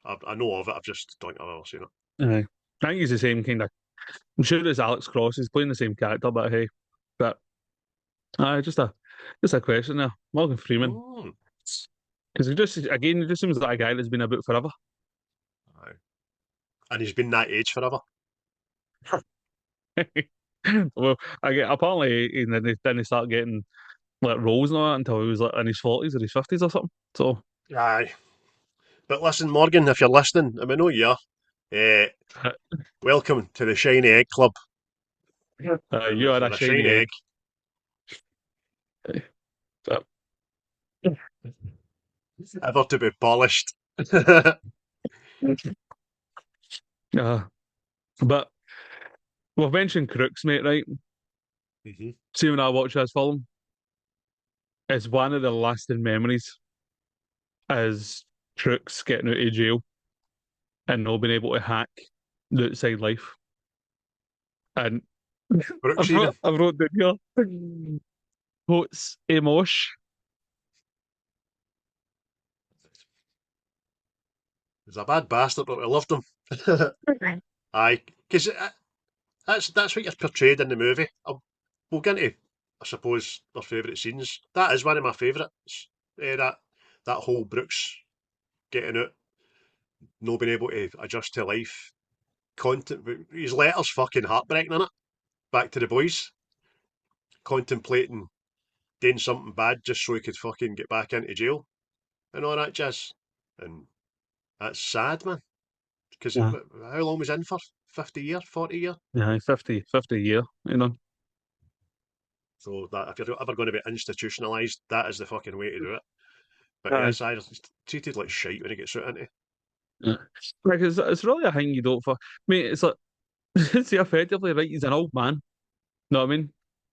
I know of it, I've just don't think I've ever seen it. aye. I think he's the same kind of I'm sure it's Alex Cross, he's playing the same character, but hey. But just a question there. Morgan Freeman. Mm, Because he just seems like a guy that's been about forever. aye. And he's been that age forever. Well, apparently he didn't start getting like roles and all that until he was like in his 40s or his 50s or something. So Aye. But listen, Morgan, if you're listening, I mean, no, you are. Welcome to the Shiny Egg Club. you are a You're a shiny shiny egg. egg. So, Ever to be polished. uh, but we've mentioned crooks, mate, right? Mhm. See, when I watch this film, it's one of the lasting memories is crooks getting out of jail and not being able to hack the outside life. And Brooks, even. I wrote down here quotes Emosh. He's a bad bastard, but we loved him. Aye. Because that's what you're portrayed in the movie. We'll get into, I suppose, their favourite scenes. That is one of my favourites. That whole Brooks getting out, not being able to adjust to life. Content, his letters fucking heartbreaking in it. Back to the boys, contemplating doing something bad just so he could fucking get back into jail and all that jazz. And that's sad, man. Because Yeah, how long was he in for? 50 year, 40 year? yeah, 50 a year, you know. So that if you're ever going to be institutionalised, that is the fucking way to do it. But Aye. yes, I was treated like shite when he gets out into. Yeah. Like it's really a thing you don't fuck. Mate, it's like it's effectively right. He's an old man. Know what I mean?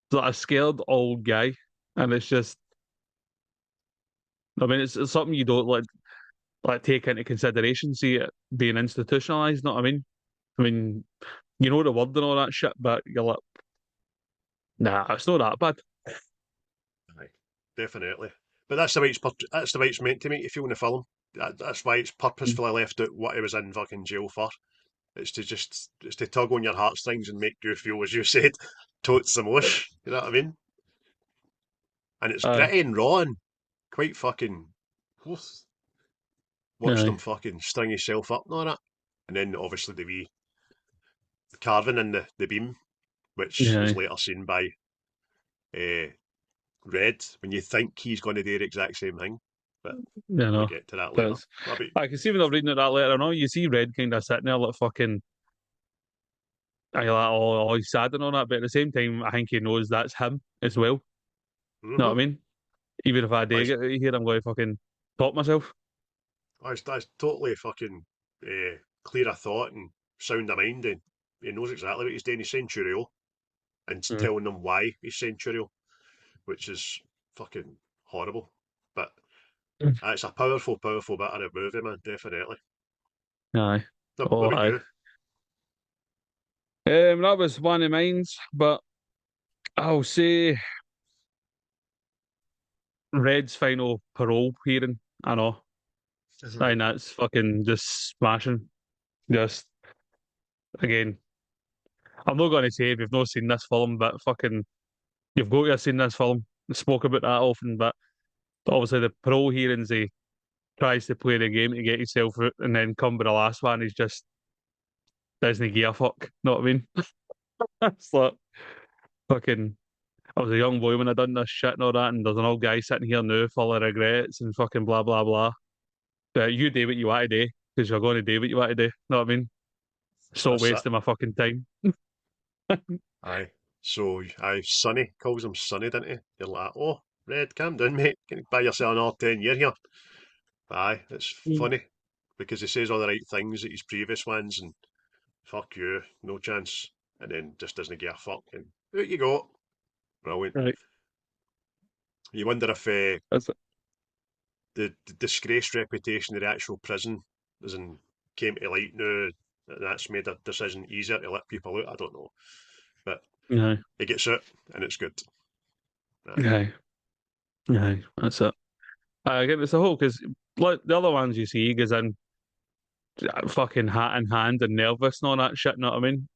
He's like a scared old guy, and it's just. I mean, it's something you don't like take into consideration. See it being institutionalized. Know what I mean? I mean, you know the word and all that shit, but you're like, nah, it's not that bad. Aye, definitely. But that's the way it's meant to make you feel in the film. That's why it's purposefully left out what he was in fucking jail for. It's to tug on your heartstrings and make you feel, as you said, totes the mosh. You know what I mean? And it's Aye, gritty and raw and quite fucking. Oof. Watched him aye, fucking string himself up and all that. And then obviously the wee carving in the beam, which is aye. later seen by uh, Red, when you think he's going to do the exact same thing. But You we'll know, get to that later. but What about I can see when I'm reading that letter. I know you see Red kind of sitting there like fucking. I like, oh, he's sad and all that, but at the same time, I think he knows that's him as well. Know what I mm-hmm. mean? Even if I do get out of here, I'm going to fucking top myself. That's totally fucking clear of thought and sound of mind, and he knows exactly what he's doing. He's saying Churio and Mm. telling them why he's saying Churio, which is fucking horrible. But it's a powerful, powerful bit of the movie, man. Definitely. Aye. No, Oh, what about aye. you? That was one of mine, but I'll say Red's final parole hearing. I know. Aye, that's fucking just smashing. Just again, I'm not going to say if you've not seen this film, but fucking, you've got to have seen this film. spoke about that often, but obviously the parole hearings, he tries to play the game to get himself out, and then come with the last one, he's just doesn't give a fuck. Know what I mean? It's like fucking. I was a young boy when I done this shit and all that, and there's an old guy sitting here now full of regrets and fucking blah blah blah. But you do what you want to do because you're going to do what you want to do. Know what I mean? Stop That's it. wasting my fucking time. Aye. So, aye, Sonny calls him Sonny, didn't he? You're like, oh, Red, calm down, mate. Can you buy yourself another 10 year here? Aye, it's funny because he says all the right things at his previous ones and fuck you, no chance. And then just doesn't give a fuck. And out you go. Brilliant. Right. You wonder if That's it. the disgraced reputation of the actual prison as in came to light now and that's made a decision easier to let people out. I don't know. But Aye. he gets out and it's good. Aye. Aye. Aye. That's it. Again, it's a whole because like the other ones you see, he goes in fucking hat in hand and nervous and all that shit. Know what I mean?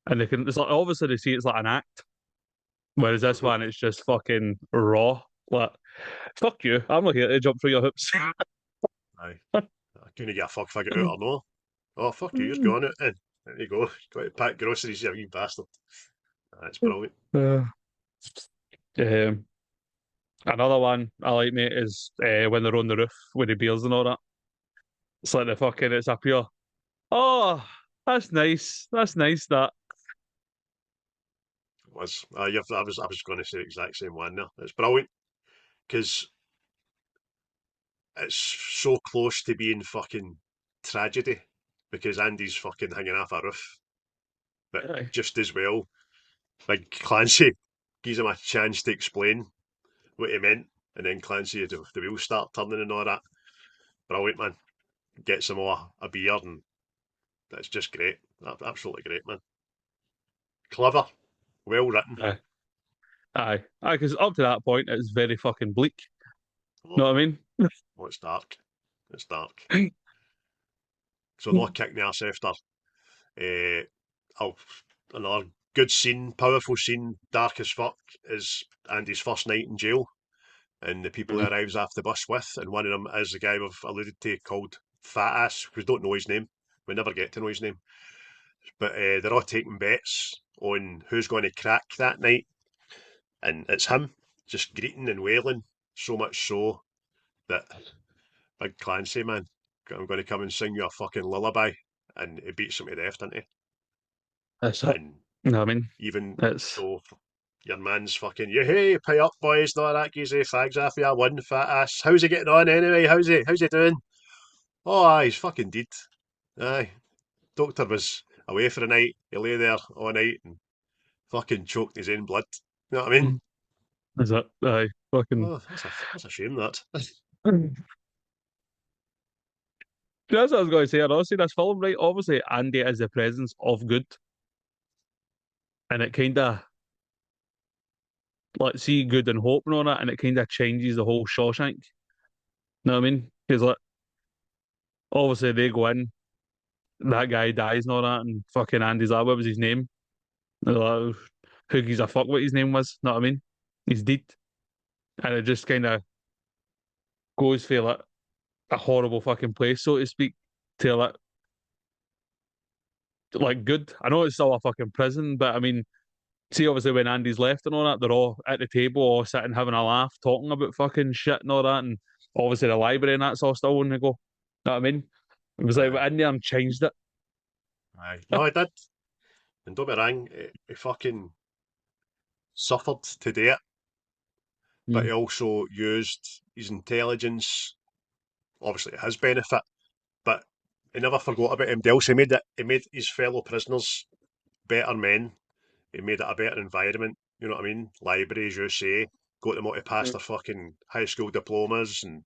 And they can. It's like obviously they see it's like an act, whereas this Mhm. one it's just fucking raw. Like fuck you, I'm not here to jump through your hoops. Aye. I couldn't get a fuck if I get out or no. Oh, fuck you, you're going out then. There you go. Got to pack groceries, you wee bastard. That's brilliant. Uh, um, another one I like, mate, is when they're on the roof with the beers and all that. It's like the fucking, it's up here. Oh, that's nice. That's nice. That. It was. I was going to say the exact same one there. It's brilliant because it's so close to being fucking tragedy because Andy's fucking hanging off a roof, but Aye. just as well, like Clancy gives him a chance to explain what he meant, and then Clancy, the wheels start turning and all that. Brilliant, man. Gets him a beer, and that's just great. Absolutely great, man. Clever, well written. Aye. Aye. Aye, because up to that point, it's very fucking bleak. Oh, Know what I mean? oh, it's dark. It's dark. So no kicking the arse after. Oh, another good scene, powerful scene, dark as fuck, is Andy's first night in jail and the people he Mhm. arrives off the bus with, and one of them is the guy we've alluded to called Fat Ass. We don't know his name. We never get to know his name. But they're all taking bets on who's going to crack that night, and it's him, just greeting and wailing, so much so that Big Clancy, man, I'm going to come and sing you a fucking lullaby, and he beats him to death, doesn't he? That's it. And Know what I mean? even It's though your man's fucking, you hey, pay up, boys, and all that geezy fags off you, one fat ass. How's he getting on anyway? How's he doing? Oh, aye, he's fucking dead. Aye, doctor was away for the night. He lay there all night and fucking choked his own blood. You know what I mean? is it? Aye. Fucking. Oh, that's a shame that. That's what I was going to say. Honestly, this film, right? Obviously, Andy is the presence of good, and it kind of like see good and hope and all that, and it kind of changes the whole Shawshank. Know what I mean? Because like obviously they go in, that guy dies and all that, and fucking Andy's like, what was his name? They're like, who gives a fuck what his name was? Know what I mean? He's dead, and it just kind of goes for like a horrible fucking place, so to speak, to like good. I know it's still a fucking prison, but I mean, see, obviously when Andy's left and all that, they're all at the table, all sitting having a laugh, talking about fucking shit and all that, and obviously the library and that's all still on the go. Know what I mean? It was like Aye, in there and changed it. aye. No, I did. And don't be wrong, he fucking suffered to do it, but he Mm. also used his intelligence, obviously to his benefit, but he never forgot about him else. He made his fellow prisoners better men. He made it a better environment. You know what I mean? Libraries, you say, got them all to pass Mm. their fucking high school diplomas and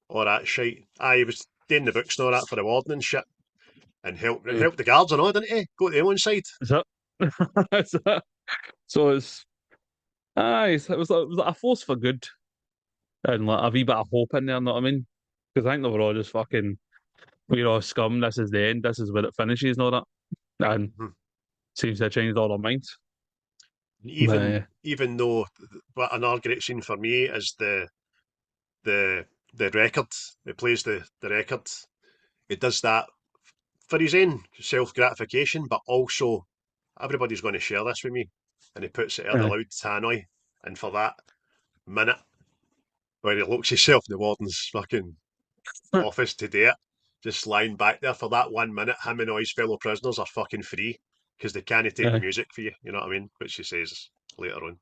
all that shit. Aye, he was doing the books and all that for the warden and shit, and Mm. helped the guards and all, didn't he? Go to the one side. Is that? Is that? So it's aye, it was like a force for good and like a wee bit of hope in there. Know what I mean? Because I think they were all just fucking we're all scum. This is the end. This is where it finishes and all that. And Mhm. seems to have changed all their minds. Even though, but another great scene for me is the the record. He plays the record. He does that for his own self gratification, but also everybody's going to share this with me, and he puts it out Aye. aloud tannoy, and for that minute where he looks himself in the warden's fucking office to do it, just lying back there for that 1 minute, him and all his fellow prisoners are fucking free because they can't take the Aye. music for you. You know what I mean? Which he says later on. Is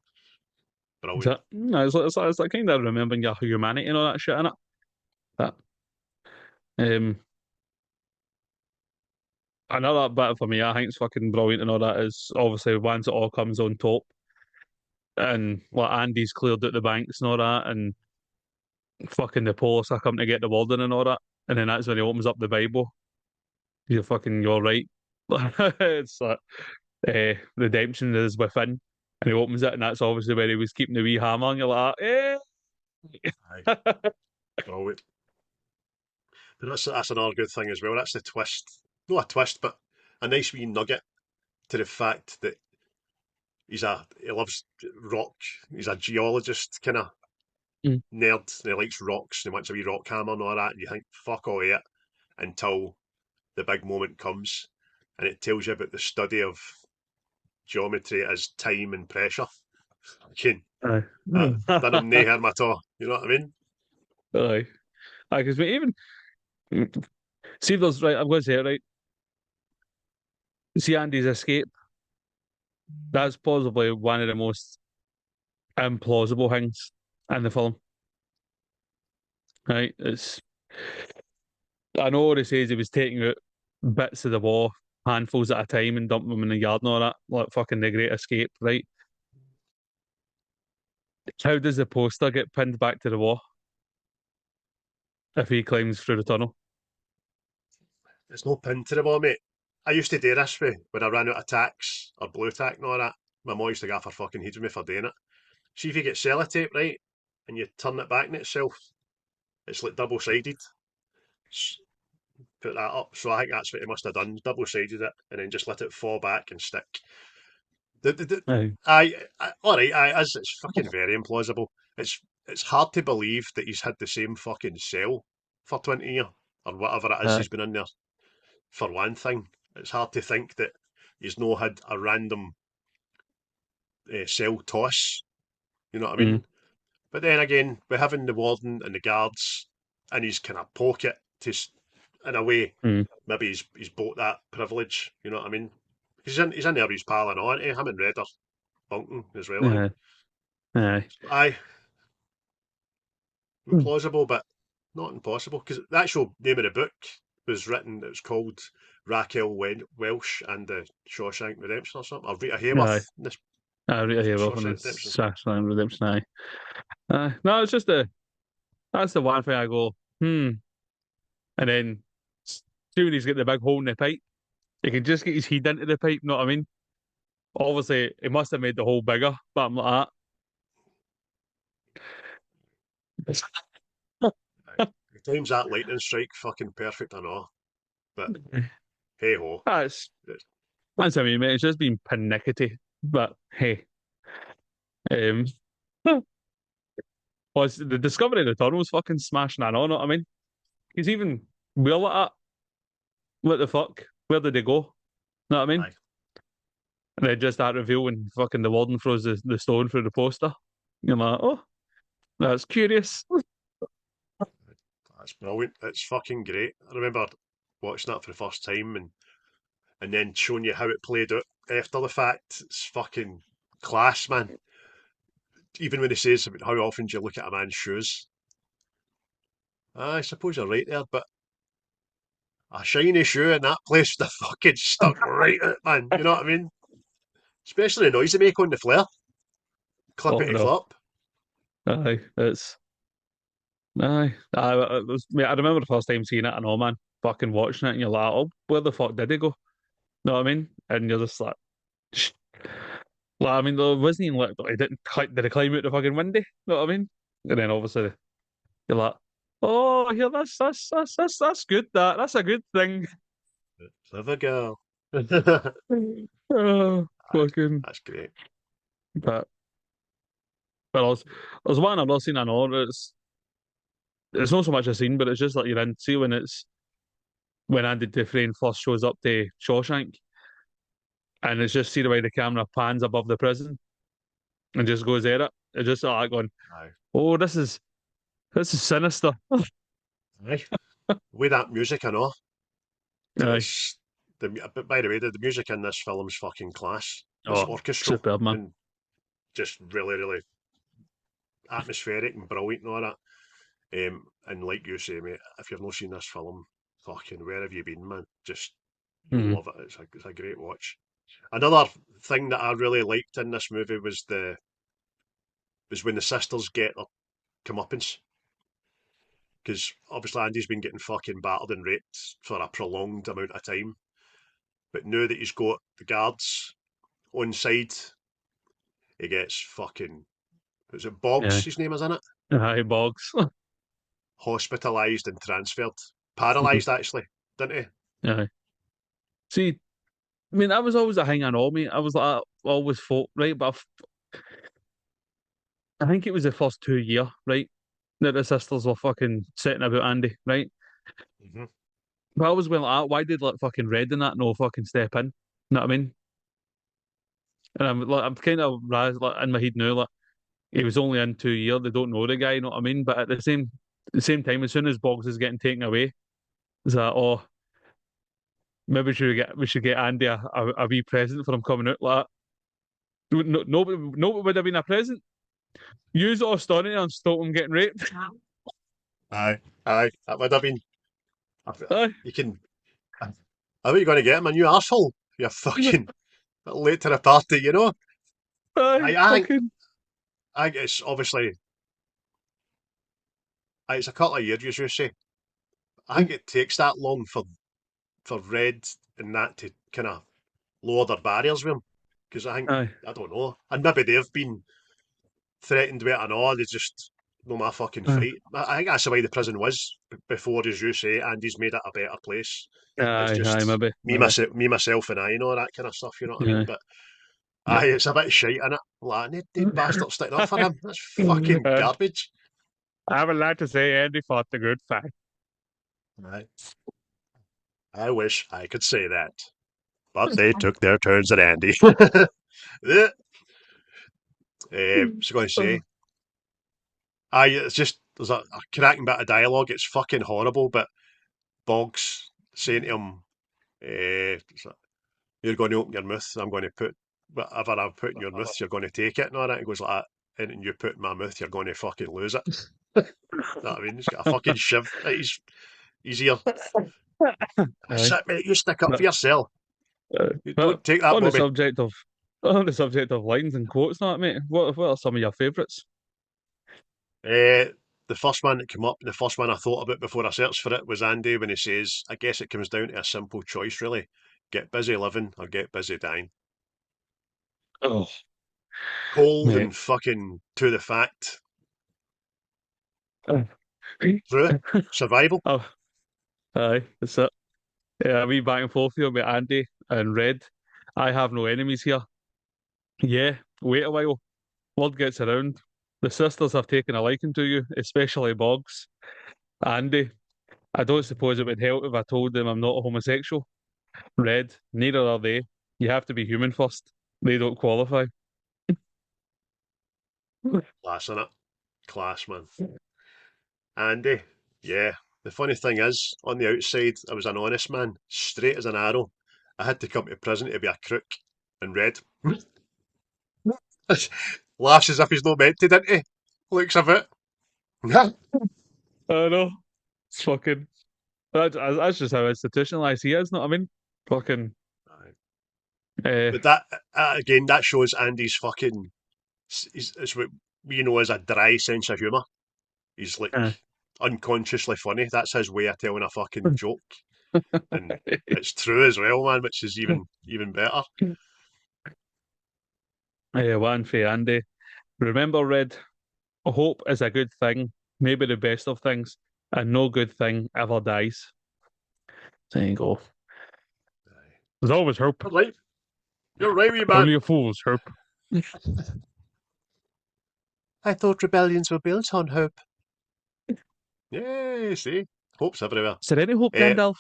Brilliant. that, no, it's like kind of remembering your humanity and all that shit, innit? That um another bit for me, I think it's fucking brilliant and all that is obviously once it all comes on top and like Andy's cleared out the banks and all that and fucking the police are coming to get the warden and all that. And then that's when he opens up the Bible. You're right. It's like redemption is within. And he opens it and that's obviously where he was keeping the wee hammer and you're like, eh. Aye, brilliant. But that's another good thing as well. That's the twist. Not a twist, but a nice wee nugget to the fact that he loves rock. He's a geologist kind of Mm. nerd. And he likes rocks. And he wants a wee rock hammer and all that. And you think fuck all it until the big moment comes, and it tells you about the study of geometry as time and pressure. Fucking Aye. that done him nae harm at all. You know what I mean? Aye. Aye, because even see those right, I'm going to say it right. See Andy's escape. That's possibly one of the most implausible things in the film. Right? It's I know what he says he was taking out bits of the wall, handfuls at a time, and dumping them in the yard and all that, like fucking the Great Escape, right? How does the poster get pinned back to the wall if he climbs through the tunnel? It's no pin to the ball, mate. I used to do this when I ran out of tacks or blue tack and all that. My mum used to go off her fucking head with me for doing it. See if you get sellotape right and you turn it back in itself, it's like double sided. Put that up. So I think that's what he must have done. Double sided it and then just let it fall back and stick. Aye. All right, it's fucking very implausible. It's hard to believe that he's had the same fucking cell for 20 years or whatever it is Aye. he's been in there. For one thing, it's hard to think that he's no had a random cell toss. You know what I Mm, mean? But then again, with having the warden and the guards in his kind of pocket, in a way, mm. maybe he's bought that privilege. You know what I mean? He's in there with his pal and all. Him and Red are bunking as well. I think. Aye. Aye. Aye, Mm. implausible, but not impossible. Because the actual name of the book was written. It was called Raquel Welsh and the Shawshank Redemption or something. Or Rita Aye. Hayworth. This I Rita Hayworth and Shawshank his Redemption. Shawshank Redemption. Aye. No, it's just that's the one thing I go, and then see when he's got the big hole in the pipe, he can just get his head into the pipe. Know what I mean? Obviously, he must have made the hole bigger, but I'm like He times that lightning strike fucking perfect and all. But that. hey ho. That's It's- that's what I mean, mate. It's just been pernickety, but hey, um, was the discovery of the tunnel's fucking smashing and on. Know what I mean? He's even well at it. What the fuck? Where did they go? Know what I mean? Aye, And then just that reveal when fucking the warden throws the stone through the poster. You're like, oh, that's curious. that's brilliant. It's fucking great. I remember watching that for the first time and then showing you how it played out after the fact. It's fucking class, man. Even when he says about how often do you look at a man's shoes. I suppose you're right there, but a shiny shoe in that place would have fucking stuck right out, man. You know what I mean? Especially the noise they make on the flare. Oh Clippity no. clop. Aye, it's I remember the first time seeing it and all man, fucking watching it and you're like, oh, where the fuck did he go? Know what I mean? And you're just like, "Shh." Like, I mean, there wasn't even like, he didn't did he climb out the fucking window? Know what I mean? And then obviously you're like, oh, yeah, that's good. That's a good thing. Clever girl. Aye, Oh, fucking that's great. But there's one I've not seen in all. It's not so much a scene, but it's just like you're in. See when Andy Dufresne first shows up to Shawshank, and it's just see the way the camera pans above the prison and just goes at it. It's just like going, Aye. oh, this is sinister. Aye. With that music, I know. Aye. It's but by the way, the music in this film's fucking class. It's Oh, orchestral superb, man. and just really, really atmospheric and brilliant and all that. And like you say, mate, if you've not seen this film, fucking where have you been, man? Just you'll Mm. love it. It's a great watch. Another thing that I really liked in this movie was when the sisters get their comeuppance. Because obviously Andy's been getting fucking battered and raped for a prolonged amount of time. But now that he's got the guards on side, he gets fucking, is it Boggs, Aye. his name is in it? Aye, Boggs. Hospitalised and transferred. Paralysed, actually, didn't he? Aye. See, I mean, that was always a hang on all me. I was like, I always thought, right, but I think it was the first 2 year, right, that the sisters were fucking setting about Andy, right? Mm-hmm. But I was well, why did like fucking Red and that no fucking step in? You know what I mean? And I'm kind of like in my head now, like he was only in 2 years. They don't know the guy, you know what I mean? But at the same time, as soon as Boggs is getting taken away, it's like, oh, maybe we should get Andy a wee present for him coming out like that. Nobody would have been a present. Use it or stun it and stop him getting raped. Aye, aye, that would have been. Aye. You can. How are you going to get him a new arsehole? You're fucking late to the party, you know? Aye, fucking. I think it's obviously, it's a couple of years, as you say. I think it takes that long for Red and that to kind of lower their barriers with him. Because I think, Aye. I don't know, and maybe they've been threatened with it and all, they just, no my fucking Aye. fight. I think that's the way the prison was before, as you say, and he's made it a better place. It's Aye, just maybe, me, maybe. myself, and I, you know, that kind of stuff, you know what I mean? Aye. But Yep. aye, it's a bit shite, innit? Like, they bastards sticking up for him. That's fucking garbage. I would like to say Andy fought the good fight. Aye. I wish I could say that. But they took their turns at Andy. So going to say, it's just, there's a cracking bit of dialogue. It's fucking horrible, but Boggs saying to him, you're going to open your mouth, I'm going to put whatever I've put in your mouth, you're going to take it and all that. He goes like that, anything you put in my mouth, you're going to fucking lose it. You know what I mean? He's got a fucking shiv at his ear. That's Aye. it, mate. You stick up for But, yourself. You but don't take that, on the Bobby. subject of lines and quotes, not mate. What are some of your favourites? The first one that came up, the first one I thought about before I searched for it was Andy when he says, I guess it comes down to a simple choice, really. Get busy living or get busy dying. Oh, Cold mate. and fucking to the fact. Uh, True. Survival. oh, aye, that's it. Yeah, a wee back and forth here with Andy and Red. I have no enemies here. Yeah, wait a while. Word gets around. The sisters have taken a liking to you, especially Boggs. Andy, I don't suppose it would help if I told them I'm not a homosexual. Red, neither are they. You have to be human first. They don't qualify. Class, innit? Class, man. Andy, yeah. The funny thing is, on the outside, I was an honest man, straight as an arrow. I had to come to prison to be a crook. And Red laughs as if he's not meant to, didn't he? Looks a bit. I know. It's fucking. That's just how institutionalized he is, know what I mean? Fucking. But that again, that shows Andy's fucking. It's what we know as a dry sense of humour. He's like Uh, unconsciously funny. That's his way of telling a fucking joke, and it's true as well, man. Which is even better. one for Andy. Remember, Red, hope is a good thing, maybe the best of things, and no good thing ever dies. There you go. There's always hope. You're right, wee man. Only a fool's hope. I thought rebellions were built on hope. Yeah, see? Hope's everywhere. Is there any hope, Eh, Gandalf?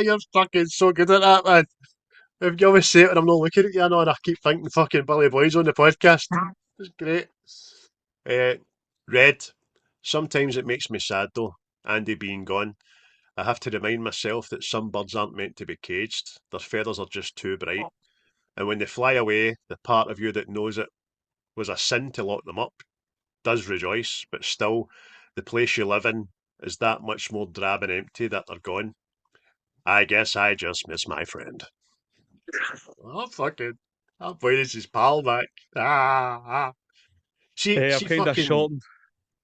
you're fucking so good at that, man. If you always say it when I'm not looking at you, I know, and I keep thinking fucking Billy Boy's on the podcast. It's great. Uh, Red. Sometimes it makes me sad though, Andy being gone. I have to remind myself that some birds aren't meant to be caged. Their feathers are just too bright. And when they fly away, the part of you that knows it was a sin to lock them up does rejoice, but still, the place you live in is that much more drab and empty that they're gone. I guess I just miss my friend. Oh, fucking. I'll point his pal back. I've She kind of fucking. shortened.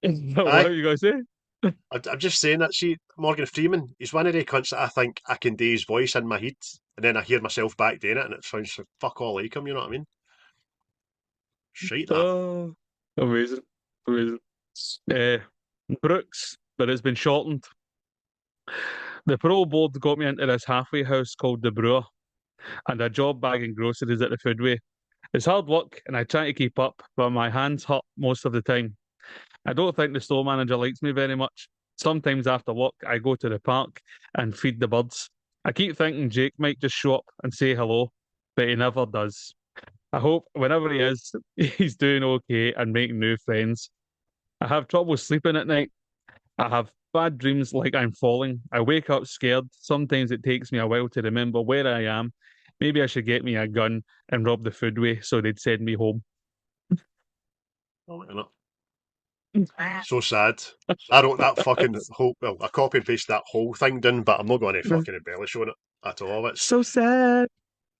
What Aye. are you going to say? I'm just saying that. See, Morgan Freeman, he's one of the cunts that I think I can do his voice in my head, and then I hear myself back doing it, and it sounds so fuck all like him, you know what I mean? Shite that. Oh, amazing. Amazing. Uh, Brooks, but it's been shortened. The parole board got me into this halfway house called the Brewer and a job bagging groceries at the Foodway. It's hard work and I try to keep up, but my hands hurt most of the time. I don't think the store manager likes me very much. Sometimes after work, I go to the park and feed the birds. I keep thinking Jake might just show up and say hello, but he never does. I hope whenever he is, he's doing okay and making new friends. I have trouble sleeping at night. I have bad dreams like I'm falling. I wake up scared. Sometimes it takes me a while to remember where I am. Maybe I should get me a gun and rob the foodway so they'd send me home. Oh, you know. So sad. I wrote that fucking whole, well, I copy and pasted that whole thing down, but I'm not going to fucking embellish on it at all. It's, So sad.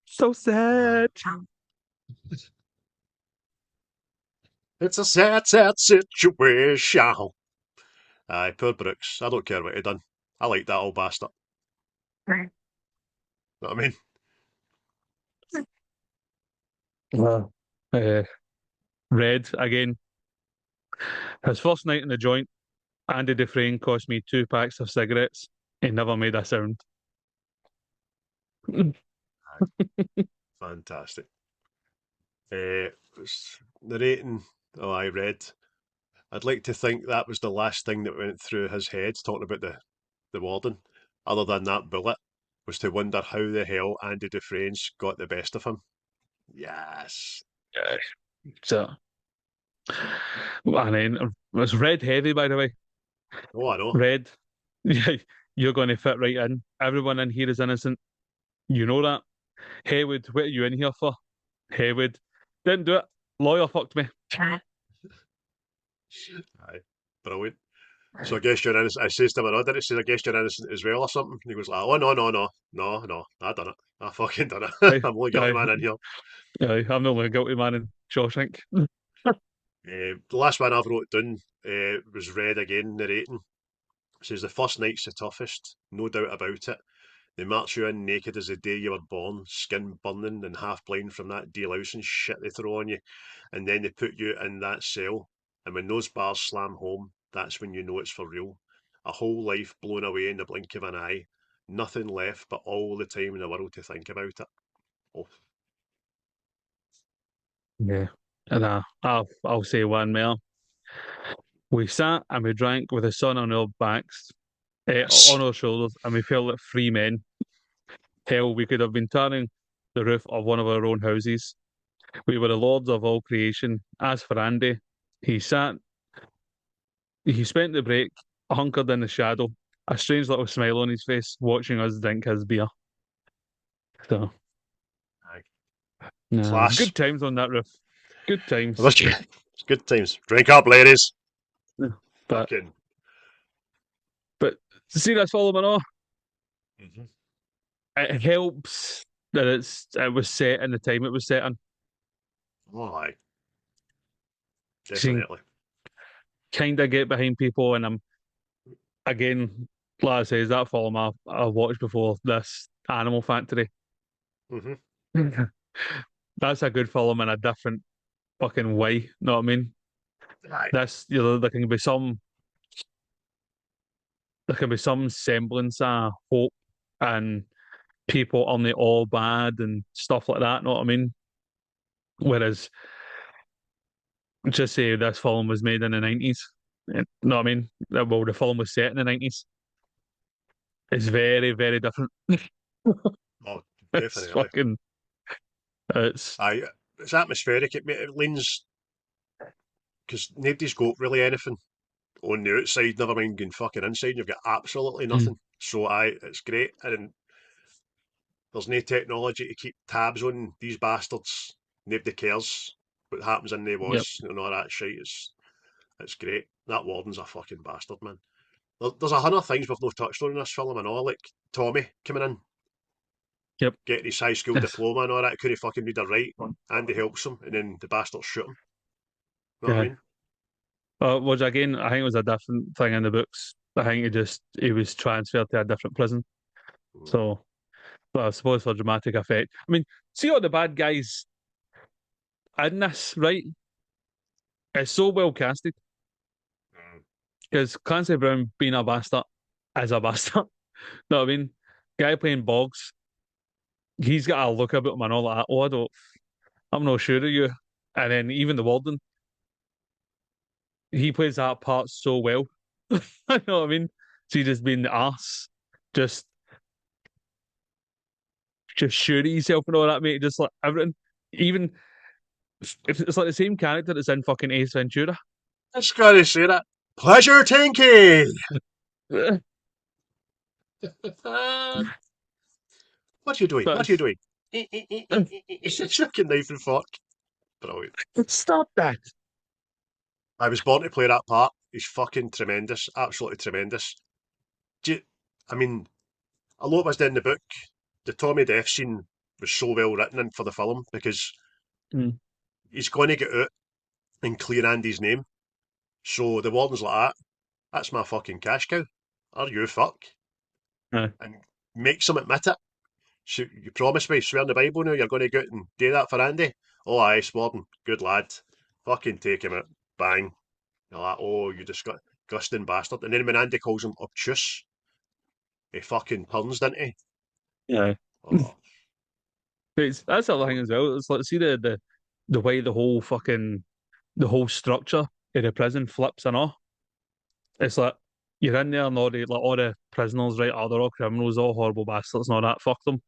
So sad. it's a sad, sad situation. Aye, poor Brooks. I don't care what he done. I like that old bastard. Know what I mean? Wow. Uh, Red again. His first night in the joint, Andy Dufresne cost me 2 packs of cigarettes. He never made a sound. Fantastic. Narrating, oh, I read. I'd like to think that was the last thing that went through his head, talking about the warden, other than that bullet, was to wonder how the hell Andy Dufresne's got the best of him. Yes. Yeah. So, and then it's red heavy, by the way. Oh, I know. Red. Yeah, you're going to fit right in. Everyone in here is innocent. You know that. Haywood, what are you in here for? Haywood. Didn't do it. Lawyer fucked me. Aye. Brilliant. So I guess you're innocent. I says to him, I did it, says, I guess you're innocent as well or something. And he goes like, oh, no, no, no. No, no. I done it. I fucking done it. Aye, I'm the only guilty aye, man in here. aye. I'm the only guilty man in Shawshank. The last one I've wrote down was Red again, narrating. It says, the first night's the toughest, no doubt about it. They march you in naked as the day you were born, skin burning and half blind from that delousing shit they throw on you, and then they put you in that cell. And when those bars slam home, that's when you know it's for real. A whole life blown away in the blink of an eye. Nothing left but all the time in the world to think about it. Oh, Yeah. And I'll say one more. We sat and we drank with the sun on our backs, yes. on our shoulders, and we felt like free men. Hell, we could have been turning the roof of one of our own houses. We were the lords of all creation. As for Andy, he sat, he spent the break hunkered in the shadow, a strange little smile on his face, watching us drink his beer. So, Aye. Class. good times on that roof. Good times. It's good times. Drink up, ladies. Yeah. But Fucking. but see that's all in all. Mhm. It helps that it was set in the time it was set in. Oh, aye. You can Definitely. kind of get behind people, and I'm again, like I say, is that film I watched before this Animal Factory. Hmm. That's a good film in a different fucking way. Know what I mean? Aye. This, there can be some semblance of hope and people aren't all bad and stuff like that. Know what I mean? Whereas, just say this film was made in the 90s. You know what I mean? Well, the film was set in the 90s. It's very, very different. Oh, It's definitely. fucking, it's, Aye, it's atmospheric. It leans because nobody's got really anything on the outside. Never mind going fucking inside. You've got absolutely mm, nothing. So it's great, and there's no technology to keep tabs on these bastards. Nobody cares what happens in the yep, was and all that shit. It's great. That warden's a fucking bastard, man. There's a hundred things we've not touched on in this film and all, like Tommy coming in, yep. getting his high school Yes. diploma and all that. Couldn't fucking read or write. Andy helps him, and then the bastards shoot him. You know what I Yeah. mean? Which again, I think it was a different thing in the books. I think it was transferred to a different prison. Mm. So, but I suppose for dramatic effect. I mean, see all the bad guys in this, right? It's so well casted Mm. because Clancy Brown being a bastard is a bastard. Know what I mean? Guy playing Boggs, he's got a look about him and all that. Oh, I'm not sure of you. And then even the warden, he plays that part so well. I know what I mean? So he just being the ass, just just sure of himself and all that, mate. Just like everything. Even if it's like the same character that's in fucking Ace Ventura. I just gotta say that. Pleasure, Tinky! What are you doing? What are you That's doing? It's a fucking knife and fork. Brilliant. stop that. I was born to play that part. He's fucking tremendous. Absolutely tremendous. I mean, a lot was in the book. The Tommy death scene was so well written in for the film because Mm, he's going to get out and clear Andy's name. So the warden's like that. That's my fucking cash cow. Are you fuck? aye. And makes him admit it. So you promise me, swear in the Bible now, you're going to go out and do that for Andy? Oh, aye, Warden. Good lad. Fucking take him out. Bang. You're like, oh, you disgusting bastard. And then when Andy calls him obtuse, he fucking turns, doesn't he? Yeah. Oh, That's the thing oh. as well. It's like see the way the whole structure of the prison flips and all. It's like you're in there and all the prisoners, right? Oh, they're all criminals, all horrible bastards and all that. Fuck them.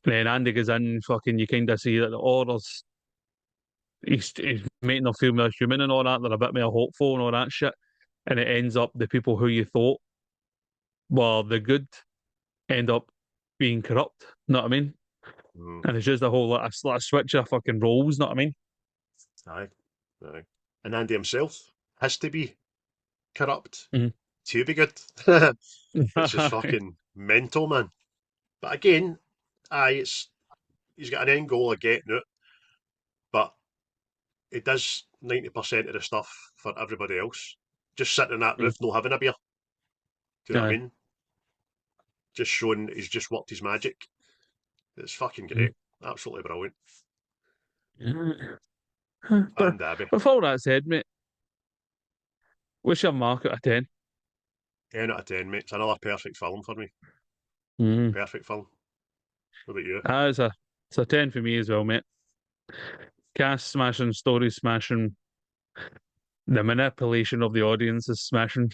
And then Andy goes in, fucking you kinda see that the orders he's making them feel more human and all that, they're a bit more hopeful and all that shit. And it ends up the people who you thought were the good end up being corrupt. Know what I mean? Mm, And it's just a whole like a switch of fucking roles, know what I mean? aye, aye. And Andy himself has to be corrupt Mhm. to be good, which is fucking mental, man. But again, aye, it's he's got an end goal of getting out, but he does 90% of the stuff for everybody else. Just sitting in that Mm. roof, no having a beer. Do you know what I Aye. mean? Just showing he's just worked his magic. It's fucking Mm. great. Absolutely brilliant. Yeah. But And Abby. with all that said, mate, what's your mark out of 10? 10 out of 10, mate. It's another perfect film for me. Mm. Perfect film. What about you? It's a 10 for me as well, mate. Cast smashing, story smashing, the manipulation of the audience is smashing.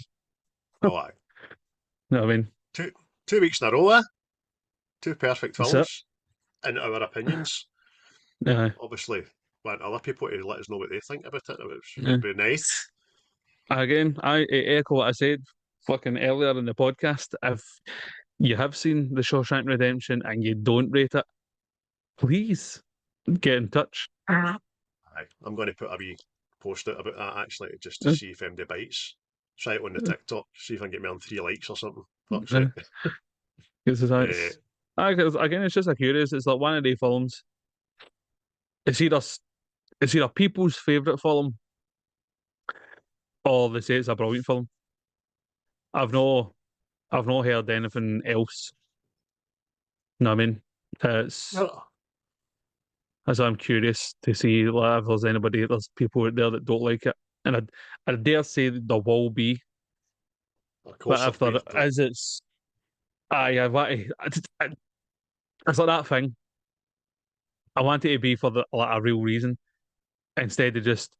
Oh, aye. Know what I mean? Two, 2 weeks in a row, eh? Two perfect That's it. films. In our opinions. Aye. Obviously, want other people to let us know what they think about it. It Yeah. would be nice. Again, I echo what I said fucking earlier in the podcast. If you have seen The Shawshank Redemption and you don't rate it, please get in touch. Aye. I'm going to put a wee post out about that actually, just to Uh, see if MD bites. Try it on the uh, TikTok, see if I can get me on 3 likes or something. Fuck's uh, sake. it's, again, it's just a curious. It's like one of the films. It's either it's either people's favourite film or they say it's a brilliant film. I've no I've not heard anything else. You know what I mean? It's Well, as I'm curious to see like, if there's people out there that don't like it, and I dare say that there will be, of but course, if I've there been. is, I want to. It's like that thing. I want it to be for a real reason instead of just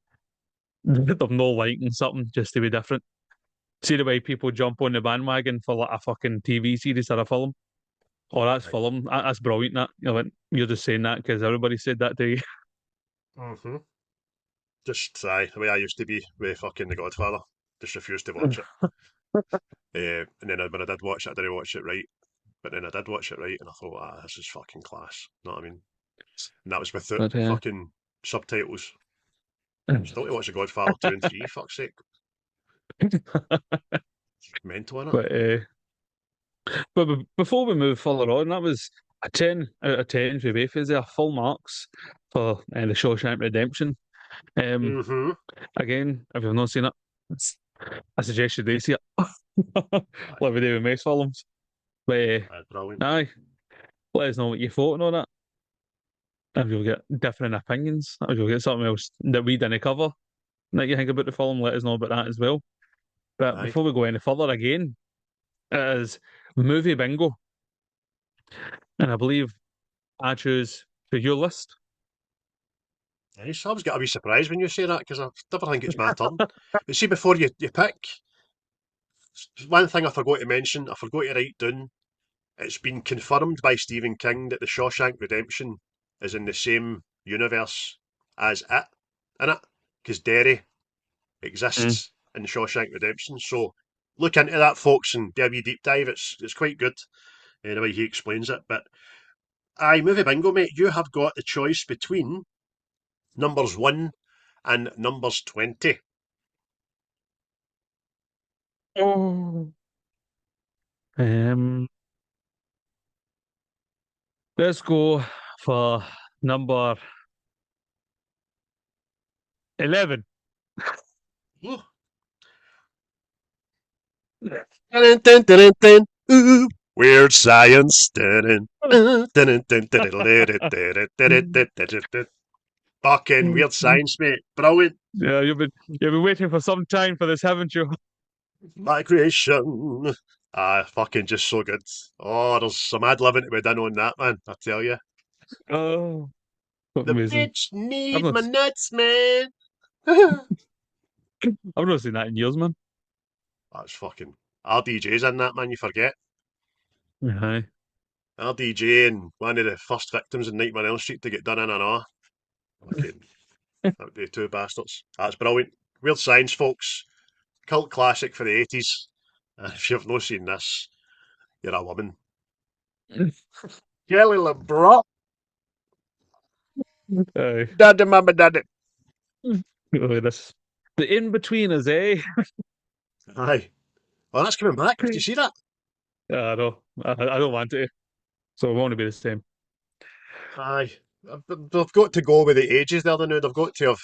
them no liking something just to be different. See the way people jump on the bandwagon for like a fucking TV series or a film. Oh, that's Right. film. That's brilliant. That you're just saying that because everybody said that to you. Mm-hmm. Just the way I used to be with fucking The Godfather. Just refused to watch it. And then when I did watch it, I didn't watch it right. But then I did watch it right, and I thought, this is fucking class. You know what I mean? And that was with the But fucking subtitles. Still to watch The Godfather 2 and 3, fuck's sake. Mental in it. but before we move further on, that was a 10 out of 10 for both. Is there full marks for the Shawshank Redemption? Mm-hmm. Again, if you've not seen it, I suggest you do see it. Aye. Like we do with most films. But Aye, brilliant. aye, let us know what you thought on that. If you'll get different opinions, if you'll get something else that we didn't cover that you think about the film, let us know about that as well. But Aye. before we go any further, again, it is movie bingo, and I believe I choose for your list. Nice. I always get a wee surprise when you say that because I never think it's my turn. But see, before you pick, one thing I forgot to mention, I forgot to write down, it's been confirmed by Stephen King that the Shawshank Redemption is in the same universe as it, in it, because Derry Mm. exists in Shawshank Redemption. So look into that, folks, and do a wee deep dive. It's quite good the way he explains it. But aye, movie bingo, mate. You have got the choice between numbers 1 and numbers 20. Oh. Um, let's go for number 11. Ooh. Dun, dun, dun, dun, Ooh, weird science. Dun, dun, dun, dun, dun, fucking weird science, mate. Brilliant. Yeah, you've been waiting for some time for this, haven't you? Migration. Fucking just so good. Oh, there's some ad living to be done on that, man. I tell you. Oh, The amazing! bitch I've need not, my nuts, man. I've not seen that in years, man. That's fucking RDJ's in that, man. You forget. Aye. RDJ and one of the first victims in Nightmare on Elm Street to get done in an hour. Fucking, that would be two bastards. That's brilliant. Weird Science, folks. Cult classic for the 80s. If you've not seen this, you're a woman. Kelly LeBrock. Aye. Daddy, mama, daddy. Oh, this the in between is Aye. Oh, that's coming back. Did you see that? I know. I don't want to, so it won't be the same. Aye. They've got to go with the ages there now. They've got to have,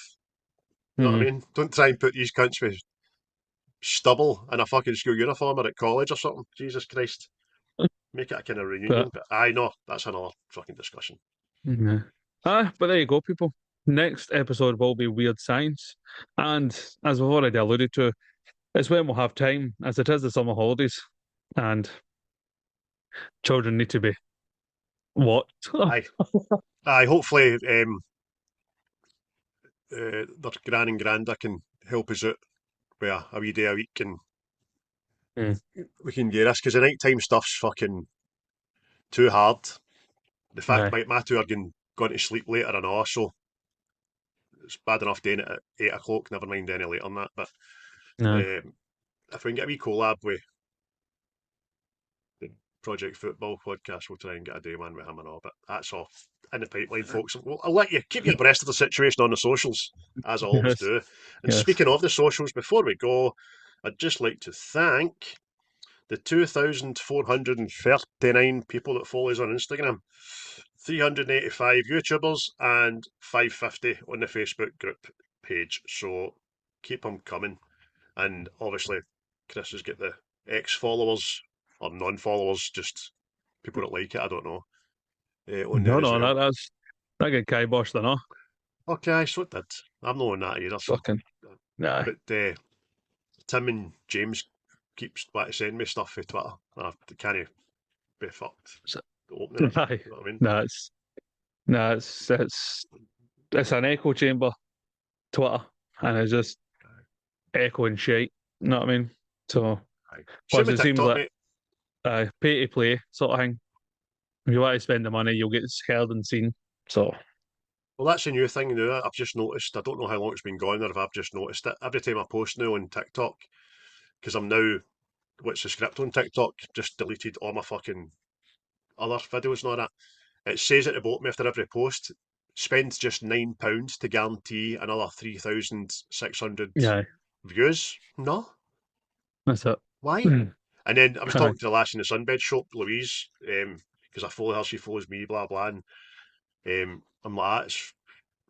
you know what I Hmm. mean? Don't try and put these cunts with stubble in a fucking school uniform or at college or something. Jesus Christ. Make it a kind of reunion. But But aye, no, that's another fucking discussion. yeah. But there you go, people. Next episode will be Weird Science, and as we've already alluded to, it's when we'll have time, as it is the summer holidays, and children need to be watched. Aye. Aye, hopefully their gran and granda can help us out with a wee day a week and Hmm. we can get this because the night time stuff's fucking too hard. The fact Aye. my two are going to sleep later and all, so it's bad enough doing it at 8 o'clock, never mind any later than that. But Aye. if we can get a wee collab with the Project Football podcast, we'll try and get a day one with him and all. But that's all in the pipeline, folks. Well, I'll let you keep you abreast of the situation on the socials, as I always Yes. do. And Yes. speaking of the socials, before we go, I'd just like to thank the 2,439 people that follow us on Instagram, 385 YouTubers, and 550 on the Facebook group page. So keep them coming. And obviously, Chris has got the ex followers or non followers, just people that like it, I don't know, on there No, as no, well. that get kiboshed enough. Okay, so it did. I'm not on that either. So, Fucking nah. but Tim and James keeps wanting to send me stuff for Twitter. I can't be fucked So- opening it. Aye. You know what I mean? Nah, it's No, it's an echo chamber, Twitter, and it's just echoing shit. You know what I mean? So, Same plus with it seems TikTok, like mate. pay to play sort of thing. If you want to spend the money, you'll get heard and seen. So, Well, that's a new thing now. I've just noticed. I don't know how long it's been going, or if I've just noticed it. Every time I post now on TikTok, because I'm now what's the script on TikTok, just deleted all my fucking other videos and all that. It says at the bottom after every post, spend just £9 to guarantee another 3,600 yeah, views. No, that's it. why? And then I was Aye. talking to the lass in the sunbed shop, Louise, because I follow her, she follows me, blah blah. And I'm like, it's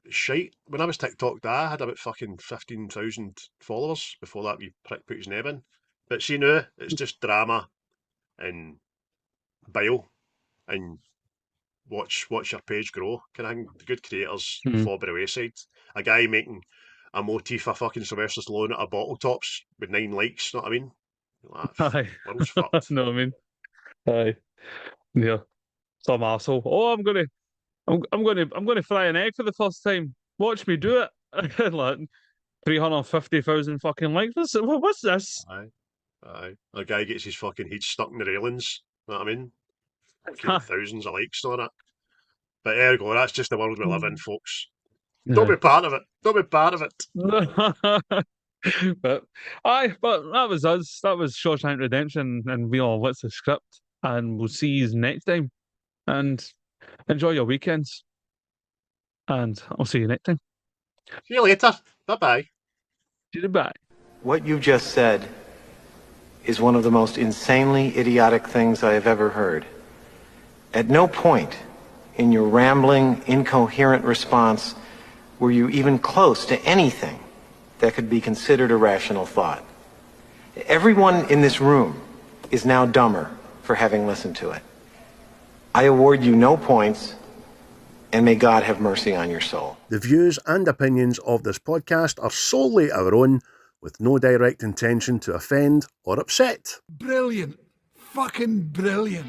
shite. When I was TikToked, I had about fucking 15,000 followers before that wee prick put his name in. But see now, it's just drama and bile and watch your page grow. Kind of thing. The good creators Mm. fall by the wayside. A guy making a motif of fucking Sylvester Stallone at a bottle tops with 9 likes. Know what I mean? Like, Aye. world's fucked. know what I mean? Aye. Yeah. Some asshole. Oh, I'm gonna fry an egg for the first time. Watch me do it. Like 350,000 fucking likes. What's this? Aye, aye. A guy gets his fucking head stuck in the railings. Know what I mean? Fucking thousands of likes on it. But ergo, that's just the world we live in, folks. Don't be Yeah. part of it. Don't be part of it. But but that was us. That was Shawshank Redemption, and we all what's the script, and we'll see you next time. And enjoy your weekends, and I'll see you next time. See you later. Bye bye. Goodbye. What you just said is one of the most insanely idiotic things I have ever heard. At no point in your rambling, incoherent response were you even close to anything that could be considered a rational thought. Everyone in this room is now dumber for having listened to it. I award you no points, and may God have mercy on your soul. The views and opinions of this podcast are solely our own, with no direct intention to offend or upset. Brilliant. Fucking brilliant.